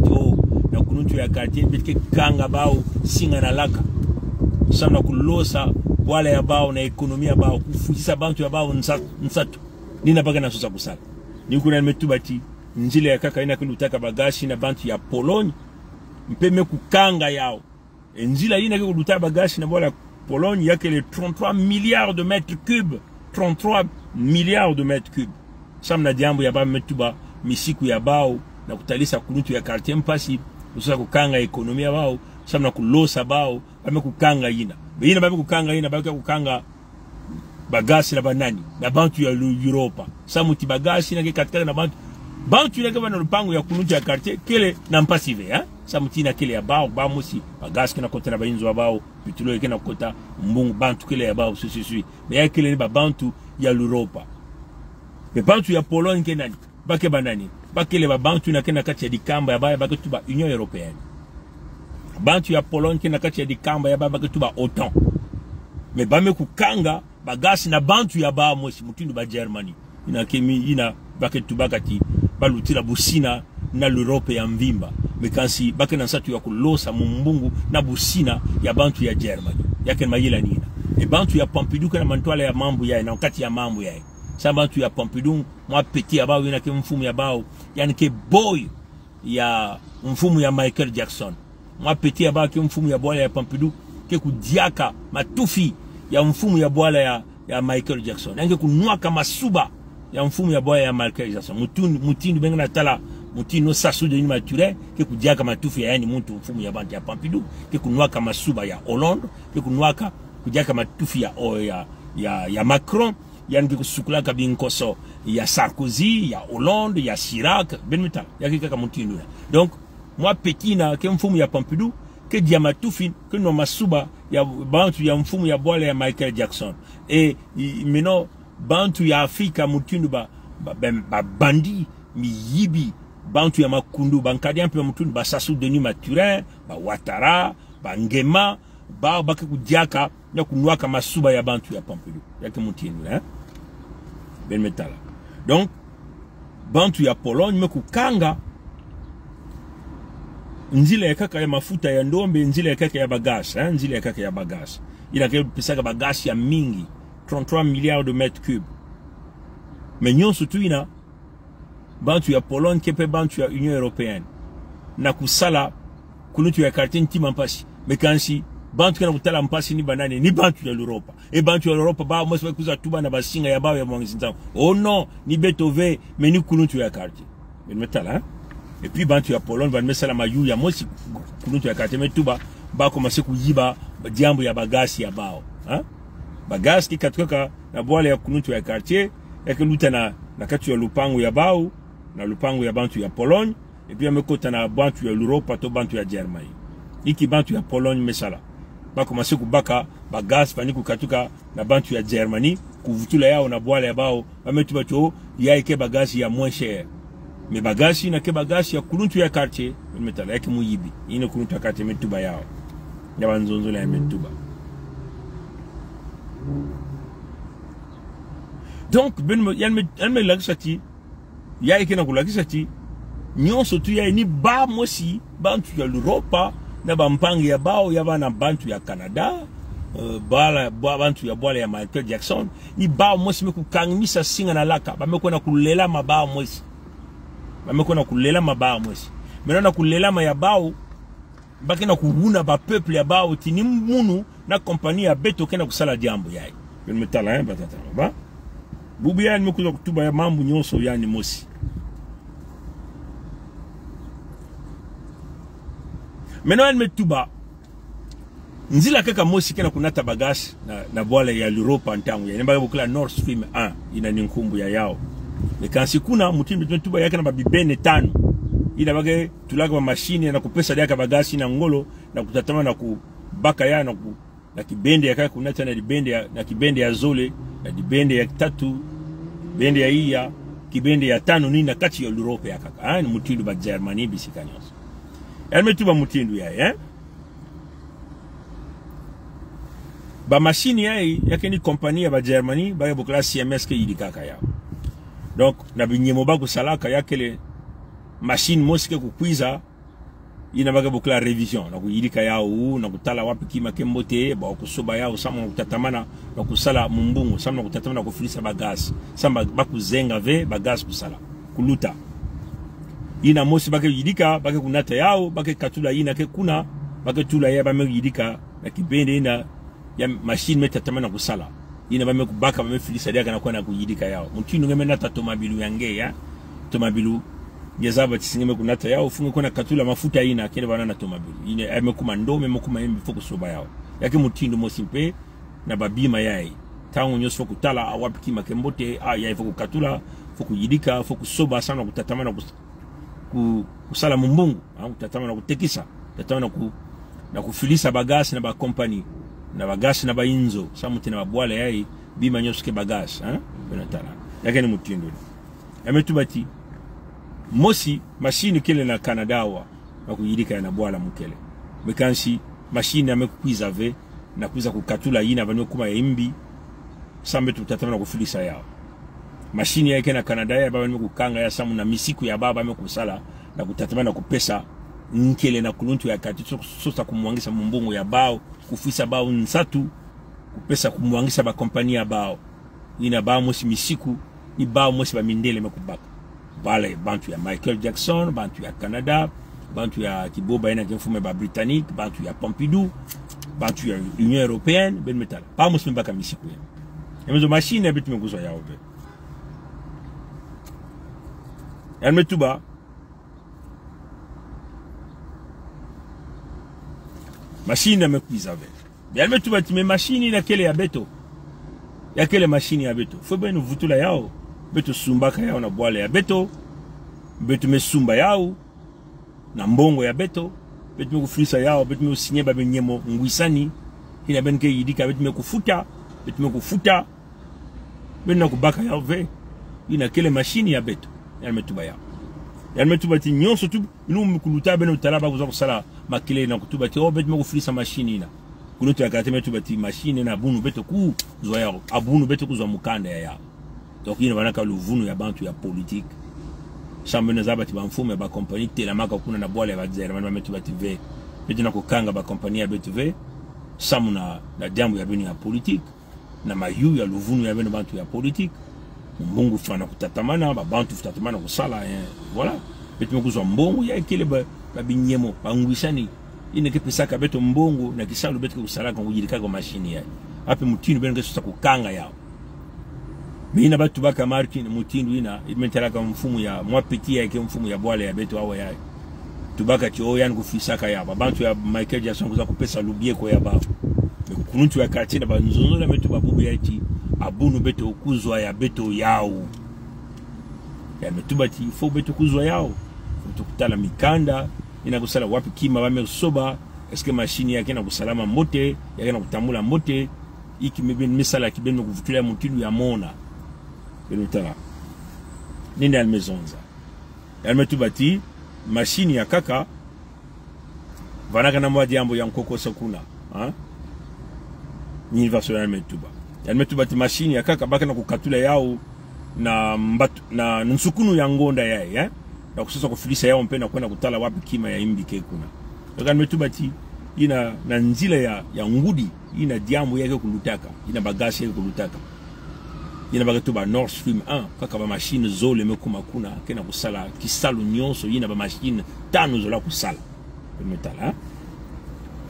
na kununtu ya quartier bitke kanga bao singa na laka sana kulosa wala ya bao na ekonomia bao kufujisa bantu ya bao nsatu nina baka na sosa kusala ni kuna metubati njile ya kaka ina kulutaka bagashi na bantu ya Pologne mpeme kukanga yao njila ina kulutaka bagashi na bola Pologne yake les 33 milliards de mètres cubes 33 milliards de mètres cubes samna jambo ya ba metuba misiku ya bao na kutalisa kununtu ya quartier mpasi usosa kukanga ekonomia bao samna kulosa bao bame kukanga ina bame kukanga ina bame kukanga bagasi na banani na bantu ya Europa samuti bagasi na katika na bantu na kama na lupango ya kununja ya quartier kile na mpasive samuti na kile ya bao ba musi bagasi na kota na bainzo bao pitulo yake na kota mbungu bantu kile ya bao sisi mais kile ni bantu ya Europa mais bantu ya Pologne kenani bake banani bakile bantu na kena kati ya dikamba ya baya bake tuba Union Européenne bantu ya Pologne kena kati ya dikamba ya baya bake tuba OTAN mais bame kukanga bagasi na bantu ya ba mosi mutindu ba Germany ina kemi ina bake tubakati balutira busina na l'Europe ya mvimba mekansi bake na satu ya kulosa mumbungu na busina ya bantu ya Germany yake mayila nina e bantu ya Pompidou kana mantwala ya mambo ya na wakati ya mambo ya sa bantu ya Pompidou mwa peti ya bao ina ke mfumu ya bao yani ke boy ya mfumu ya Michael Jackson mwa peti ya bao ke mfumu ya bwala ya Pompidou ke kudiaka matufi ya mfumu ya bwala ya Michael Jackson yange kunwaka masuba ya mfumu ya bwala ya Michael Jackson mutindu benga na tala mutino sasu de ni mature ke kudiaka matufi ya yani muntu mfumu ya bandi ya Pompidou ke kunwaka masuba ya Hollande ke kunwaka kudiaka matufi ya Macron yani kusukula kabinkoso ya Sarkozy ya Hollande ya Chirac benmita yake kaka mutino donc moi petina ke mfumu ya Pompidou ke diamatufi ke no masuba ya bantu ya mfumu ya bwala ya Michael Jackson et meno bantu ya Afrika mutundu ba bandi miyibi bantu ya makundu bankadi ampe mutundu ba Sassou Denis Maturin ba Ouattara ba Ngema ba bake kudiaka ya kunwaka masuba ya bantu ya Pompidou yake mutundu ben metala donc bantu ya Pologne mekukanga nzile ya kaka ya mafuta ya ndombe nzile ya kaka ya bagasi nzile ya kaka ya bagasi ila ke pisaka bagasi ya mingi 33 milliards de mètres cubes mais nyonso tuina bantu ya Pologne kepe bantu ya Union Européenne na kusala kunutu ya quartier ntima mpasi mekansi bantu kana kutala mpasi ni banane ni bantu ya Europa e bantu ya Europa ba moswe kuza tuba na basinga ya bao ya mwangizinza oh non ni betove mais ni kunutu ya quartier metala et puis bantu ya Pologne va mettre la mayu ya mosi kunutu ya quartier metuba ba commencer kuyiba diambo ya bagasi ya bao bagasi kikatoka na bwala ya kunutu ya quartier yake luta na katu ya lupango ya bao na lupango ya bantu ya Pologne et puis amekota na bantu ya Europa to bantu ya Germany iki bantu ya Pologne mesala ba commencer kubaka bagasi fani kukatuka na bantu ya Germany kuvutula yao na bwala ya bao ametuba to yaike bagasi ya moins cher mais bagasi na ke bagasi ya kunutu ya quartier metala yake muyibi ine kunutu ya quartier metuba yao ya banzonzo la metuba. Donc ben me lagisati ya ikena kulagisati nyonso tu ya ni ba mosi bantu ya Europa na bampangi ya bao ya bana bantu ya Canada bantu ya bwala ya Michael Jackson ni ba mosi mekukangimisa singa na laka bamekona kulela mabao mosi bamekona kulela mabao mosi menona kulela ma ya bao bakena kuhuna ba peuple ya bao tini munu na kompani ya beto kena kusala jambo yai metala batata ba bubu yani mekuza kutuba ya mambo nyonso yani mosi meno metuba nzila kaka mosi kena kunata bagasi na bwala ya Europa ntangu ya nemba bukula Nord Stream 1 ina ni nkumbu ya yao mekansi kuna mutimbi tuba yake na babibene 5 ina bage tulaga wa mashine na kupesa yaka bagasi na ngolo na kutatama na kubaka ya na kibende ya kaka kunata na dibende na kibende ya Zole na dibende ya 3 bende ya iya kibende ya 5 nini na kati ya Europa ya kaka ni mutindu ba Germany bisikanyos elmetuba mutindu ya ba machine yake ni kompania ba Germany ba bokla CMS ke yidi kaka yao donc na binyemo ba kusalaka yake le machine moske kukwiza ina baga bokla revision na kuyidika yao na kutala wapi kima kembote ba kusoba yao sama kutatamana na kusala mumbungu sama kutatamana kufilisa bagasi sama bakuzenga ve bagasi kusala kuluta ina mosi bake yidika bake kunata yao bake katula ina ke kuna bake tula ya bame yidika na kibende ina ya machine metatamana kusala ina bame kubaka bame filisa dia kana kwa na kuyidika yao mutinu ngeme nata tomabilu yange ya tomabilu gezaba tisingeme kunata yao funge kuna katula mafuta ina kile bana na tomabilu ina amekuma ndome mekuma embi foko soba yao yake mutindo mosimpe na babima yai tangu nyoso kutala awapi kima kembote ya ifo kukatula fo kuyidika fo kusoba sana kutatamana kusala mumbungu kutatamana kutekisa kutatamana na kufilisa bagasi na ba company na bagasi na ba inzo samuti na babwala yai bima nyoso ke bagasi benatala yake ni mutindo ametubati mosi machine kile na Canada wa na kuyidika na bwala mukele mekansi machine amekukwiza ve na kuiza kukatula yina vanyo kuma ya imbi sambe tutatamana kufilisa yao machine yake na Canada ya baba nimekukanga ya samu na misiku ya baba amekusala na kutatamana kupesa nkele na kuluntu ya kati sosa kumwangisa mumbungu ya bao kufisa bao nsatu kupesa kumwangisa ba kompania bao ina bao mosi misiku ni bao mosi ba mindele mekubaka bale bantu ya Michael Jackson bantu ya Canada bantu ya kiboba ina kimfume ba Britannique bantu ya Pompidou bantu ya Union Européenne ben metal pa mosi mbaka misiku ya emezo machine ya bitu mekuzwa yao be Elmetuba machine amekuiza ve. Elmetuba time machine na kele ya beto. Ya kele machine ya beto. Fo beno vutula yao. Beto sumbaka yao na bwale ya beto. Beto mesumba yao na mbongo ya beto. Beto mekufrisa yao, beto mesinye ba benyemo ngwisani. Ina benke yidika beto mekufuta, beto mekufuta. Beno na kubaka yao ve. Ina kele machine ya beto. Elmetuba yao. Elmetuba ti nyonso tu inu mkuluta beno talaba kuza kusala makile na kutuba ti beto mekufrisa machine ina. Kunutu ya kate metuba ti machine na bunu beto ku zwa yao. Abunu beto kuzwa mukanda ya yao. Donc ina banaka luvunu ya bantu ya politique. Shambene zaba ti banfume ba compagnie tela maka kuna na bwale ya bazera bana metuba ti ve. Beto na kukanga ba compagnie ya beto ve. Samu na jambo ya beno ya politique. Na mayu ya luvunu ya beno bantu ya politique. Mbongo fana kutatamana ba bantu futatamana kusala voilà beto mekuzwa mbongo ya kile ba binyemo bangwisani ine ke pisaka beto mbongo na kisalo beto kusala kwa kujilika kwa machine ya ape mutinu beno kesusa kukanga yao mina batu baka Martin mutinu ina imentalaka mfumu ya mwapitia yake mfumu ya bwale ya beto awa ya tubaka ti oyan kufisaka ya bantu ya Michael Jackson kuza kupesa lubie kwa ya ba kununtu ya katina ba nzonzo na beto babubu ya iti abunu beto kuzwa ya beto yao ya metubati fo beto kuzwa yao tukutala mikanda ina kusala wapi kima bame soba eske machine yake na kusalama mote yake na kutambula mote iki mebeni misala kibeni kuvutula mutilu ya mona benutala ninde almezonza almetubati machine ya kaka vanaka na mwadi ambo ya nkoko sakuna ni version almetuba almetuba ti machine ya kaka baka na kukatula yao na mbatu na nsukunu ya ngonda yae na kusosa kufilisa yao mpena kwenda kutala wapi kima ya imbi kekuna doka almetuba ti ina na nzila ya ngudi ina diambo yake kulutaka ina bagasi yake kulutaka ina bagatuba Nord Stream 1 kaka ba machine zole mekuma kuna kena kusala kisalu nyonso ina ba machine tano zola kusala metala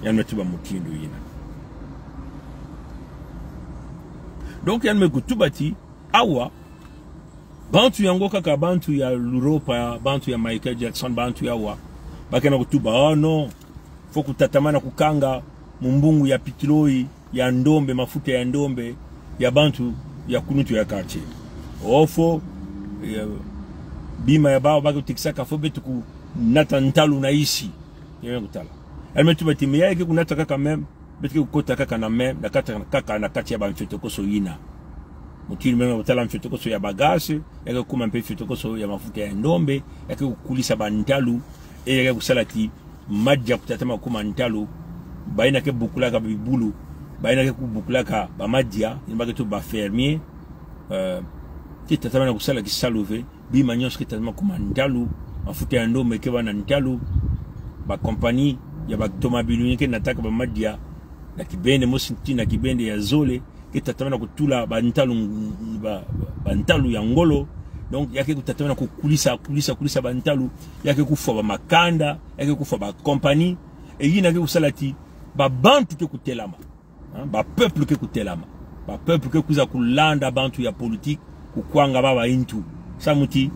almetuba mutindo ina. Donc il y a me kutubati awa bantu yango kaka bantu ya Europa bantu ya Michael Jackson bantu ya awa bakena kutuba oh non faut kutatamana kukanga mumbungu ya pitiloi ya ndombe mafuta ya ndombe ya bantu ya kunutu ya quartier ofo bima ya bao bako tikisaka fo betu ku natantalu na isi yewe kutala almetuba timu yake kunata kaka meme betu kukota kaka na meme na kaka na kati ya bantu koso yina mutili meme utala mfito koso ya bagage yake kuma mpe mfito koso ya mafuta ya ndombe yake kukulisa bantalu yake kusalati majja kutatama kuma ntalu baina ke bukulaka bibulu baina ke kubukulaka ba majja nimbake to ba fermier kitatama na kusala kisalove bima nyos kitatama kuma ntalu mafuta ya ndombe ke bana ntalu ba compagnie ya ba automobile ke nataka ba majja na kibende mosinti na kibende ya zole kitatama kutula ba ntalu ya ngolo donc yake kutatama kulisa ba ntalu yake kufa ba makanda yake kufa ba compagnie et yina ke kusalati ba bantu ke kutelama ba peuple ke kutelama ba peuple ke kuza kulanda bantu ya politique kukwanga baba intu samuti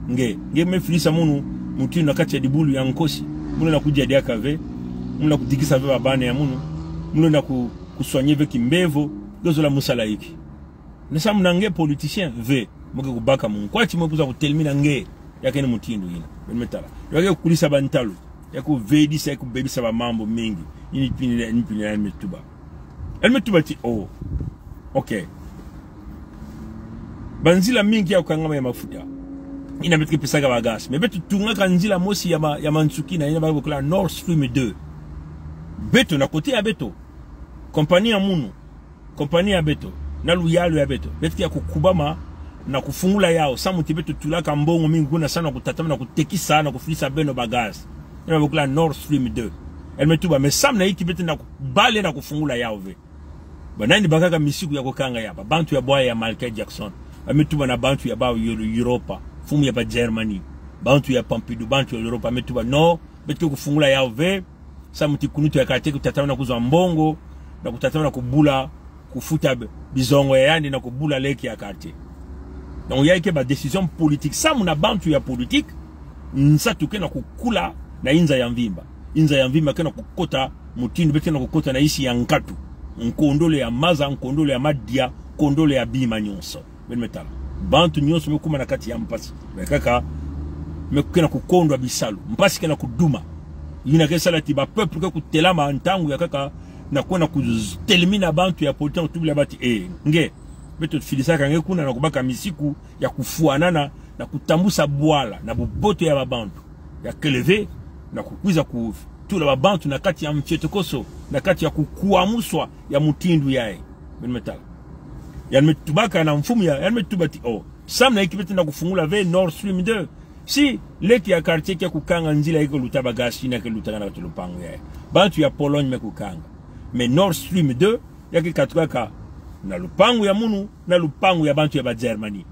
nge mefilisa munu mutino na kati ya dibulu ya nkosi munu na kuja dia kave munu na kudigisa ve babane ya munu na kuswanye ve kimbevo gozo la musala iki ne sam nange politicien ve moke kubaka mu kwati mo kuza kutelimina nge yake ni mutindu ina metala yake kulisa bantalu yako vedi sa yako baby sa mambo mingi ini pini na metuba ti oh okay banzila mingi ya kangama ya mafuta ina metike pesa ga gas mais betu tunga kanzila mosi ya mansuki na ina bako kula Nord Stream 2 beto na kote ya beto kompani ya munu kompani ya beto na luyalo ya beto betu ya kukubama na kufungula yao samu tibetu tulaka mbongo mingi kuna sana kutatama na kutekisa na kufilisa beno bagas ina bako kula Nord Stream 2 elmetuba mais sam na hiki betu na bale na kufungula yao ve banani bakaka misiku ya kokanga yapa bantu ya boya ya Michael Jackson ametuba na bantu ya bao Europa fumu ya ba Germany bantu ya Pompidou bantu ya Europa ametuba no betu kufungula yao ve samu tikunutu ya kate kutatama na kuzwa mbongo na kutatama na kubula kufuta bizongo ya yandi na kubula leki ya kate donc ya ike ba decision politique samu na bantu ya politique nsa tuke na kukula na inza ya mvimba kena kukota mutindu bete na kukota na isi ya nkatu nkondole ya maza nkondole ya madia kondole ya bima nyonso metala bantu nyonso mekuma na kati ya mpasi kaka mekena kukondwa bisalu mpasi kena kuduma yina kesala ti ba peuple ke kutelama ntangu ya kaka na kuona kutelimina bantu ya politique tubula bati nge beto filisaka nge kuna na kubaka misiku ya kufuanana na kutambusa bwala na boboto ya babantu ya keleve na kukwiza kutula babantu na kati ya mchetokoso na kati ya kukuamuswa ya mutindu yae metala ya metubaka na mfumu ya metubati samna ikibeti na kufungula ve Nord Stream 2 si leki ya quartier kia kukanga nzila iko lutaba gasi na ke lutanga na tulupangu yae bantu ya Pologne mekukanga mais Nord Stream 2 yake katukaka na lupangu ya munu na lupangu ya bantu ya ba Germany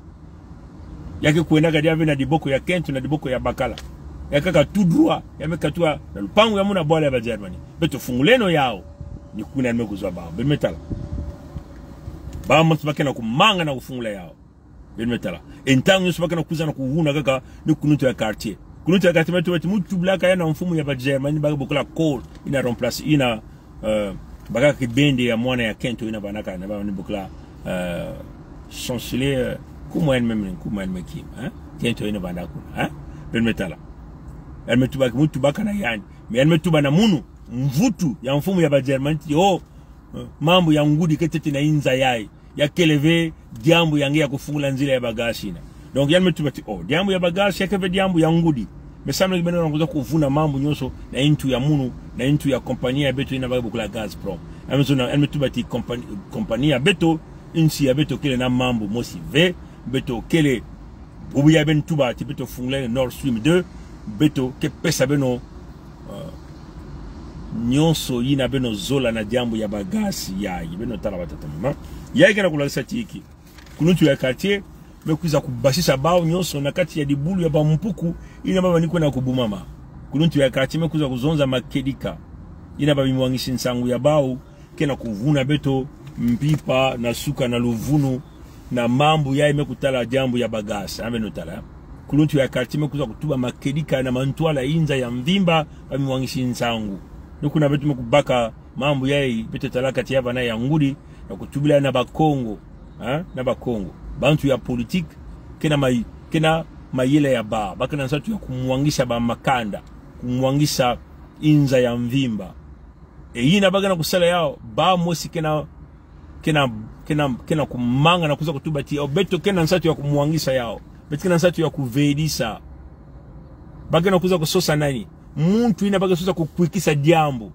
yake kuendaga dia na diboko ya Kent na diboko ya Bakala yakaka tout droit yamekatua na lupangu ya muna bola ya ba Germany beto funguleno yao ni kuna nimekuzwa bao bemetala ba mutubake na kumanga na kufungula yao bemetala entangu yosubake na kuza na kuvuna kaka ni kunuto ya quartier metu wetu mutu blaka yana mfumu ya ba Germany ba bokola coal ina remplace ina baka kibende ya mwana ya Kento ina banaka na ba ni bokola chancelier kuma en mekim Kento ina banaka bemetala elmetuba mutu baka na yani me elmetuba na munu mvutu ya mfumu ya ba Germany mambo ya ngudi ketete na inza yai ya keleve diambu yange ya kufungula nzila ya bagasi na donc elmetuba ti diambu ya bagasi ya keve diambu ya ngudi mesamle beno na kuza kuvuna mambo nyoso na intu ya munu na intu ya kompania ya beto ina babu kula Gazprom amazona elmetuba ti kompania ya beto insi ya beto kele na mambo mosi ve beto kele bubu ya bentuba ti beto fungula Nord Stream 2 beto ke pesa beno nyonso yina beno zola na jambo ya bagasi yayi beno tala batatama yayi kana kulasa tiki kunutu ya quartier mekuza kubashisha bao nyonso na kati ya dibulu ya bampuku ina baba niko na kubumama kunutu ya quartier mekuza kuzonza makedika ina baba mwangishi nsangu ya bao kena kuvuna beto mpipa na suka na luvunu na mambo yayi mekutala jambo ya bagasi ameno tala kunutu ya quartier mekuza kutuba makedika na mantwala inza ya mvimba baba mwangishi nsangu nukuna betu mekubaka mambo yayi beto talaka tiaba na ya ngudi na kutubila na bakongo na bakongo bantu ya politique kena mayele ya baka na nsatu ya kumwangisha ba makanda kumwangisha inza ya mvimba yina baga na kusala yao ba mosi kena kumanga na kuza kutuba ti beto kena nsatu ya kumwangisha yao beto kena nsatu ya kuvedisa baga na kuza kusosa nani muntu ina baga sosa kukwikisa jambo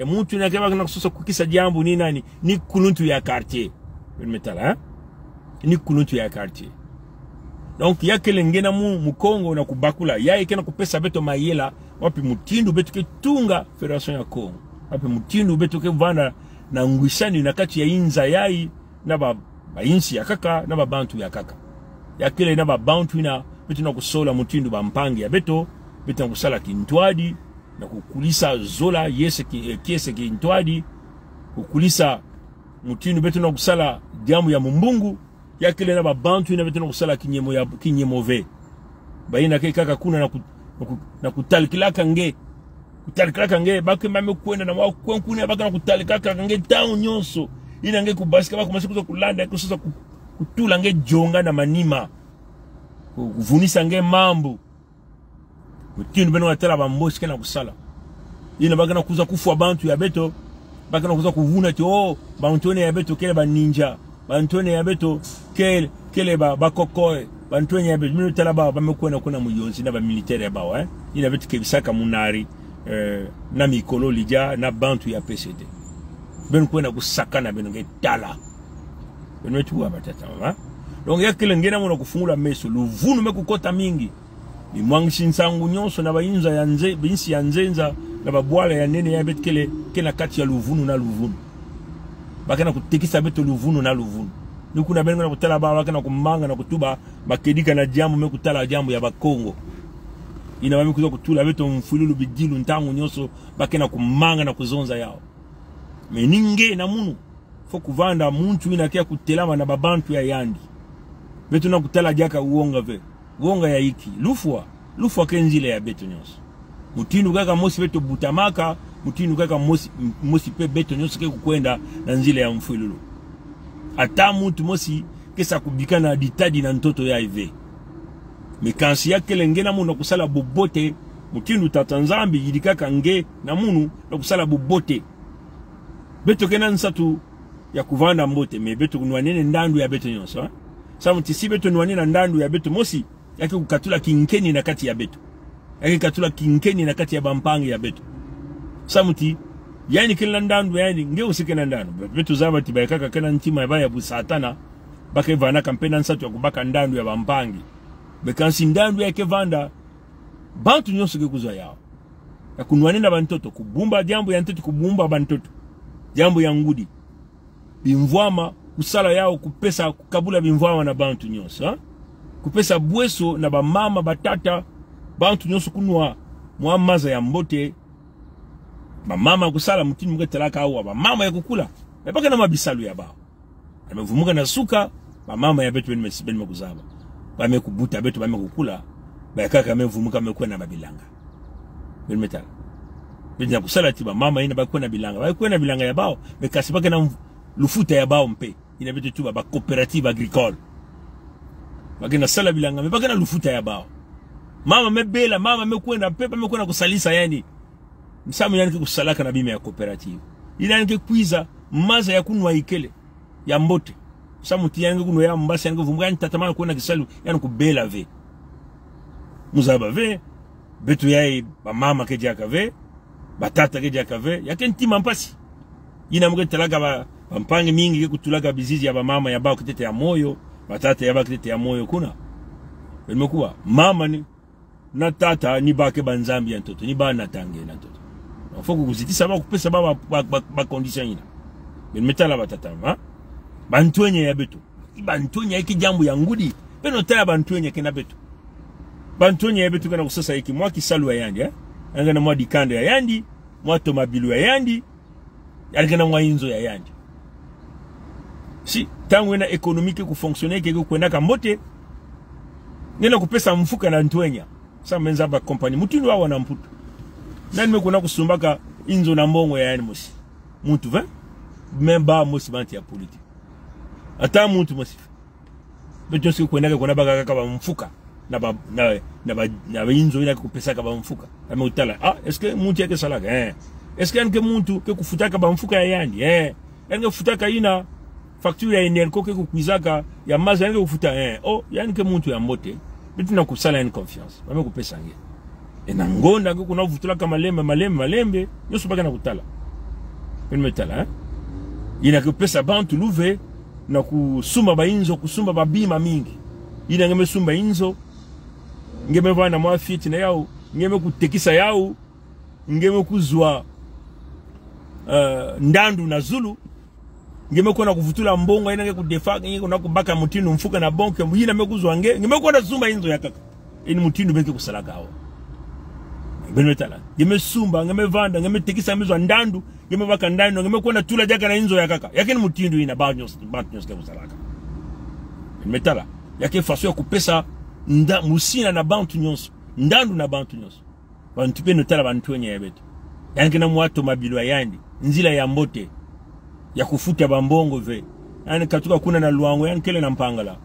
muntu ina baga na sosa kukwikisa jambo ni nani ni kununtu ya quartier metala ni kununtu ya quartier donc yakele ngena mu Kongo na kubakula yayi kena kupesa beto mayela wapi mutindu beto ke tunga federation ya Kongo wapi mutindu beto ke vana na ngwishani na kati ya inza yayi na ba insi ya kaka na ba bantu ya kaka yakele na ba bantu ina beto na kusola mutindu ba mpangi ya beto beto kusala kintwadi na kukulisa zola kiese kintwadi kukulisa mutindu beto na kusala diamu ya mumbungu yakile na babantu ina beto na kusala kinyemove baina ke kaka kuna na kutalikilaka nge bake mame kwenda na wao kwenkune baka na kutalikaka nge tawo nyonso ina nge kubasika ba commencer kulanda kusosa kutula nge jonga na manima kuvunisa nge mambo mutinu beno watela ba mbosi kana kusala ina bagana kuza kufu bantu ya beto bagana kuza kuvuna ti oh bantone ya beto kele ba ninja bantone ya beto kele ba kokoe bantone ya beto mino tela ba bamekuona kuna muyonzi na ba militaire ba ina beto kebisaka munari na mikolo lija na bantu ya PCD beno kuena kusakana beno nge tala beno tuwa batata mama donc yakile ngena mona kufungula meso luvunu mekukota mingi ni mwangishi nsangu nyonso na bayinza ya nze binsi ya nzenza na babwala ya nene ya betkele kena kati ya luvunu na luvunu bakana kutekisa beto luvunu na luvunu nikuna bengo na kutala ba bakana kumanga na kutuba bakedika na jambo mekutala jambo ya bakongo ina bami kuzo kutula beto mfululu bidilu ntangu nyonso bakena kumanga na kuzonza yao meninge na munu fo kuvanda muntu ina kia kutelama na babantu ya yandi beto na kutala jaka uonga ve uonga ya iki lufwa kenzile ya beto nyonso mutinu kaka mosi beto butamaka mutinu kaka mosi pe beto nyonso ke kukwenda na nzile ya mfululu ata muntu mosi kesa kubika na ditadi na ntoto ya ive mekansi ya kelenge na munu kusala bobote mutinu tatanzambi yidikaka nge na munu na kusala bobote beto kena nsatu ya kuvanda mbote me beto kunwanene ndandu ya beto nyonso samu tisi beto nwanene ndandu ya beto mosi yake kukatula kinkeni na kati ya beto yake katula kinkeni na kati ya bampangi ya beto samu ti yani kila ndandu yani nge usike na ndandu beto zaba tibayakaka kena ntima ya baya busatana bake vana kampena nsatu ya kubaka ndandu ya bampangi bekansi ndandu yake vanda bantu nyonso ke kuzwa yao ya kunwanena bantoto kubumba jambo ya ntoto kubumba bantoto jambo ya ngudi bimvwama kusala yao kupesa kukabula bimvwama na bantu nyonso kupesa bweso na bamama batata bantu nyonso kunwa muamaza ya mbote bamama kusala mutini mketelaka awa bamama ya kukula mpaka na mabisalu ya bao amevumuka na suka bamama ya betu beni mekuzaba bamekubuta betu bamekukula bakaka amevumuka amekuwa na babilanga beni metala beni kusala tiba mama ina bakwa na bilanga ya bao bekasi baka na lufuta ya bao mpe ina betu tuba ba coopérative agricole bakina sala bilanga mpaka na lufuta ya bao mama mebela mama mekwenda pepa mekwenda kusalisa yani msamu yani kusalaka na bima ya coopérative ina yani kuiza maza ya kunwa ikele ya mbote samu tiyange kuno ya mbasi yani kuvumga yani tatamana kuona kisalu yani kubela ve muzaba ve betu yai ba mama kejaka ve batata kejaka ve yake ntima mpasi ina mge talaga ba mpange mingi ke kutulaga bizizi ya ba mama ya bao kitete ya moyo batata ya ba kitete ya moyo kuna belimekuwa mama ni na tata ni bake banzambi ya ntoto ni ba natange na ntoto foku kuzitisa ba kupesa ba condition ina belimetala batata bantwenye ya betu bantwenye iki jambo ya ngudi beno tala bantwenye kena betu bantwenye ya betu kana kusasa iki mwa kisalu ya yandi anga na mwa dikande ya yandi mwa tomabilu ya yandi yalika na mwa inzo ya yandi si tangu ena ekonomike kufonctionner kege kwenda kambote nena kupesa mfuka na ntwenya sa menza ba company mutinu wa wana mputu nani mekuna kusumbaka inzo na mbongo ya yani mosi muntu va memba mosi banti ya politique ata muntu mosi beto si kwenda kwa baka kaka mfuka na inzo ina kupesa kaba mfuka ame utala est-ce que muntu yake salaka est-ce que anke muntu ke kufutaka ba mfuka ya yandi yange kufutaka ina facture ya energo ke kukwizaka ya maza yange kufuta yani ke muntu ya mbote bitu na kusala en confiance bame kupesa nge ena ngonda kuna vutula kama malembe yoso baka na kutala pene metala ina kupesa bantu luve na kusumba ba inzo kusumba babima mingi ina ngeme sumba inzo ngeme vana mwa fiti na yao ngeme kutekisa yao ngeme kuzwa ndandu na zulu ngeme kona kuvutula mbongo ina kudefa ngeme kuna kubaka mutinu mfuka na bonke mwina mekuzwa ngeme kona sumba inzo ya kaka ini mutinu beke kusalaka hao benetala ngeme sumba ngeme vanda ngeme tekisa mizwa ndandu ngeme baka ndandu ngeme kona tula jaka na inzo ya kaka yakini mutindu ina banyos ke kusalaka benetala yake faso ya kupesa musina na bantu nyonso ndandu na bantu nyonso bantu benetala bantu wenye yabeto yanke na mwato mabilo yandi nzila ya mbote ya kufuta bambongo ve yani katuka kuna na luango yani kele na mpangala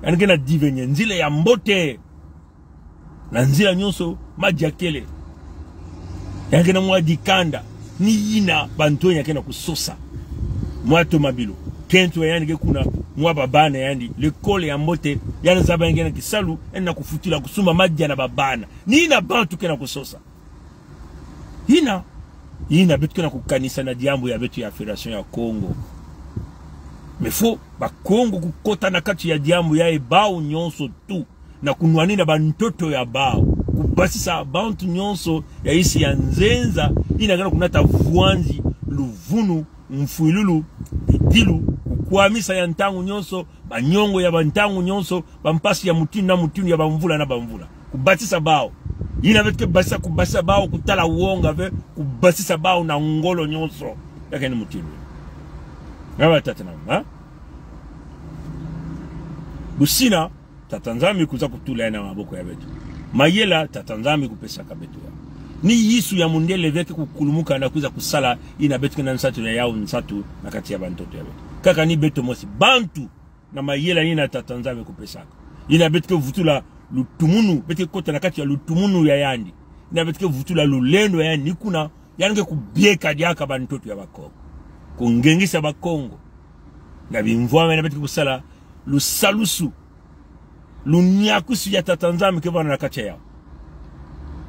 yani kena divenye nzile ya mbote na nzila nyonso maji ya kele yani kena mwa dikanda ni yina bantonya kena kusosa mwa tomabilo kento yani ke kuna mwa babana yani lekole ya mbote yani zaba ngena kisalu yani na kufutila kusuma maji na babana ni na bantu kena kusosa Hina betu kena kukanisa na diambo ya betu ya Federation ya Congo. Mefo ba Congo kukota na kati ya diambo ya ebao nyonso tu na kunwani na bantoto ya bao. Kubasisa bantu nyonso ya isi ya nzenza ina gana kunata vuanzi luvunu mfuilulu bitilu kukwamisa ya ntangu nyonso banyongo ya bantangu nyonso bampasi ya mutini na mutini ya bamvula na bamvula. Kubasisa bao. Ina vetke basa kubasa bao kutala uonga ve kubasisa bao na ngolo nyonso yake ni mutini. Ngawa tatana ha? Busina tatanzami kuza kutula na maboko ya betu. Mayela tatanzami kupesa kabetu ya. Ni yisu ya mundele veke kukulumuka na kuza kusala ina betu kena nsatu na yao nsatu na kati ya bantoto ya betu. Kaka ni betu mosi bantu na mayela ina tatanzami kupesa. Ina betu ke vutula lutumunu bete kota na kati ya lutumunu ya yandi na bete vutula lulendo ya yandi kuna yange kubieka diaka bantoto ya bakongo kungengisa bakongo na bimvwa na bete kusala lusalusu lunyakusu ya tatanzami kebana na kati yao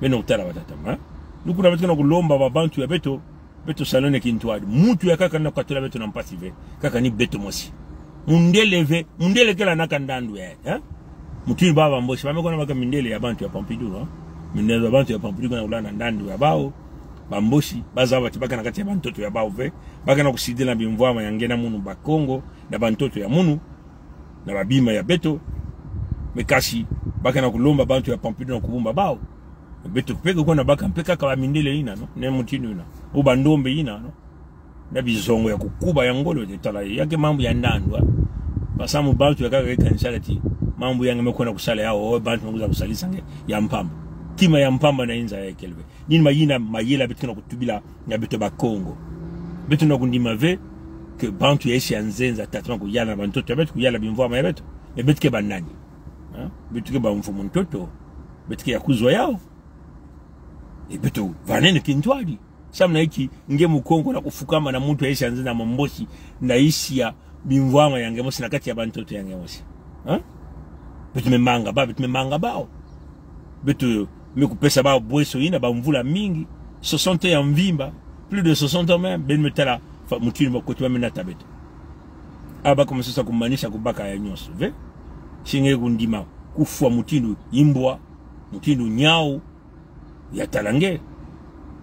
beno utala batatama nukuna bete na kulomba babantu ya beto salone kintwadi mutu ya kaka na katula beto na mpasive kaka ni beto mosi mundele kela nakandandu ya mutini baba mboshi bamekona baka mindele ya bantu ya Pompidou mindele ya bantu ya Pompidou na ulana ndandi ya bao bamboshi baza batibaka na kati ya bantoto ya bao ve baka na kusidela bimvwa yangena munu bakongo na bantoto ya munu na babima ya beto mekashi baka na kulomba bantu ya Pompidou na kubumba bao beto peka kwa na baka mpeka kwa mindele ina no ne mutini ina ubandombe ina no na bizongo ya kukuba ya ngolo tetala yake mambo ya ndandwa basamu bantu ya kaka kanisa mambo yangu mekona kusala yao bantu nguza kusalisa nge ya mpamba kima ya mpamba na inza ya kelwe nini mayela betu na kutubila ya beto ba Congo betu na kundima ve ke bantu yeshi anzenza tatuma kuyala bantoto betu kuyala bimvwa ma betu e betu ke banani betu ke ba mfumo mtoto betu ke yakuzwa yao e betu vanene kintwali samna hiki nge mu Congo na kufukama na mtu yeshi anzenza mamboshi na ishi ya bimvwa ma yange mosi na kati ya bantoto yange mosi betu memanga bao betu mekupesa bao bweso ina ba mvula mingi 60 ya mvimba plus de 60 même ben metala mutini makoti wa menata betu aba kama sasa kumanisha kubaka ya nyoso ve shinge kundima kufua mutinu imbwa mutinu nyao ya talange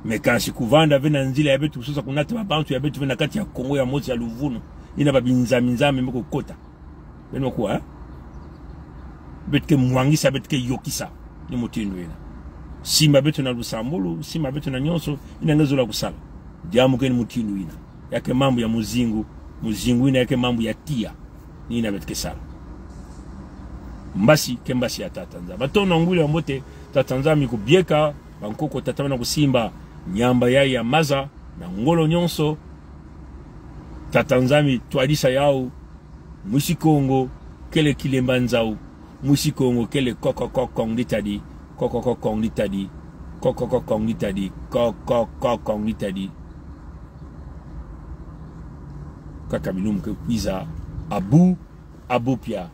mekansi kuvanda vena nzila ya betu sasa kunata babantu ya betu vena kati ya Kongo ya mosi ya Luvunu ina babinzamizame meko kota beno kwa betke mwangisa betke yokisa ni mutinu ina simba betu na Lusambulu simba betu na nyonso ina ngezola kusala diamu keni mutinu ina yake mambo ya muzingu ina yake mambo ya tia ni ina betke sala mbasi kembasi ya tatanza batona ngule mbote tatanza mikubieka bankoko tatamana kusimba nyamba ya maza na ngolo nyonso tatanzami twadisa yao musikongo kele kilemba nzau musikongo kele kokokong litadi kokokong litadi kokokong litadi kokokong litadi kaka bilum ke kwiza abu pia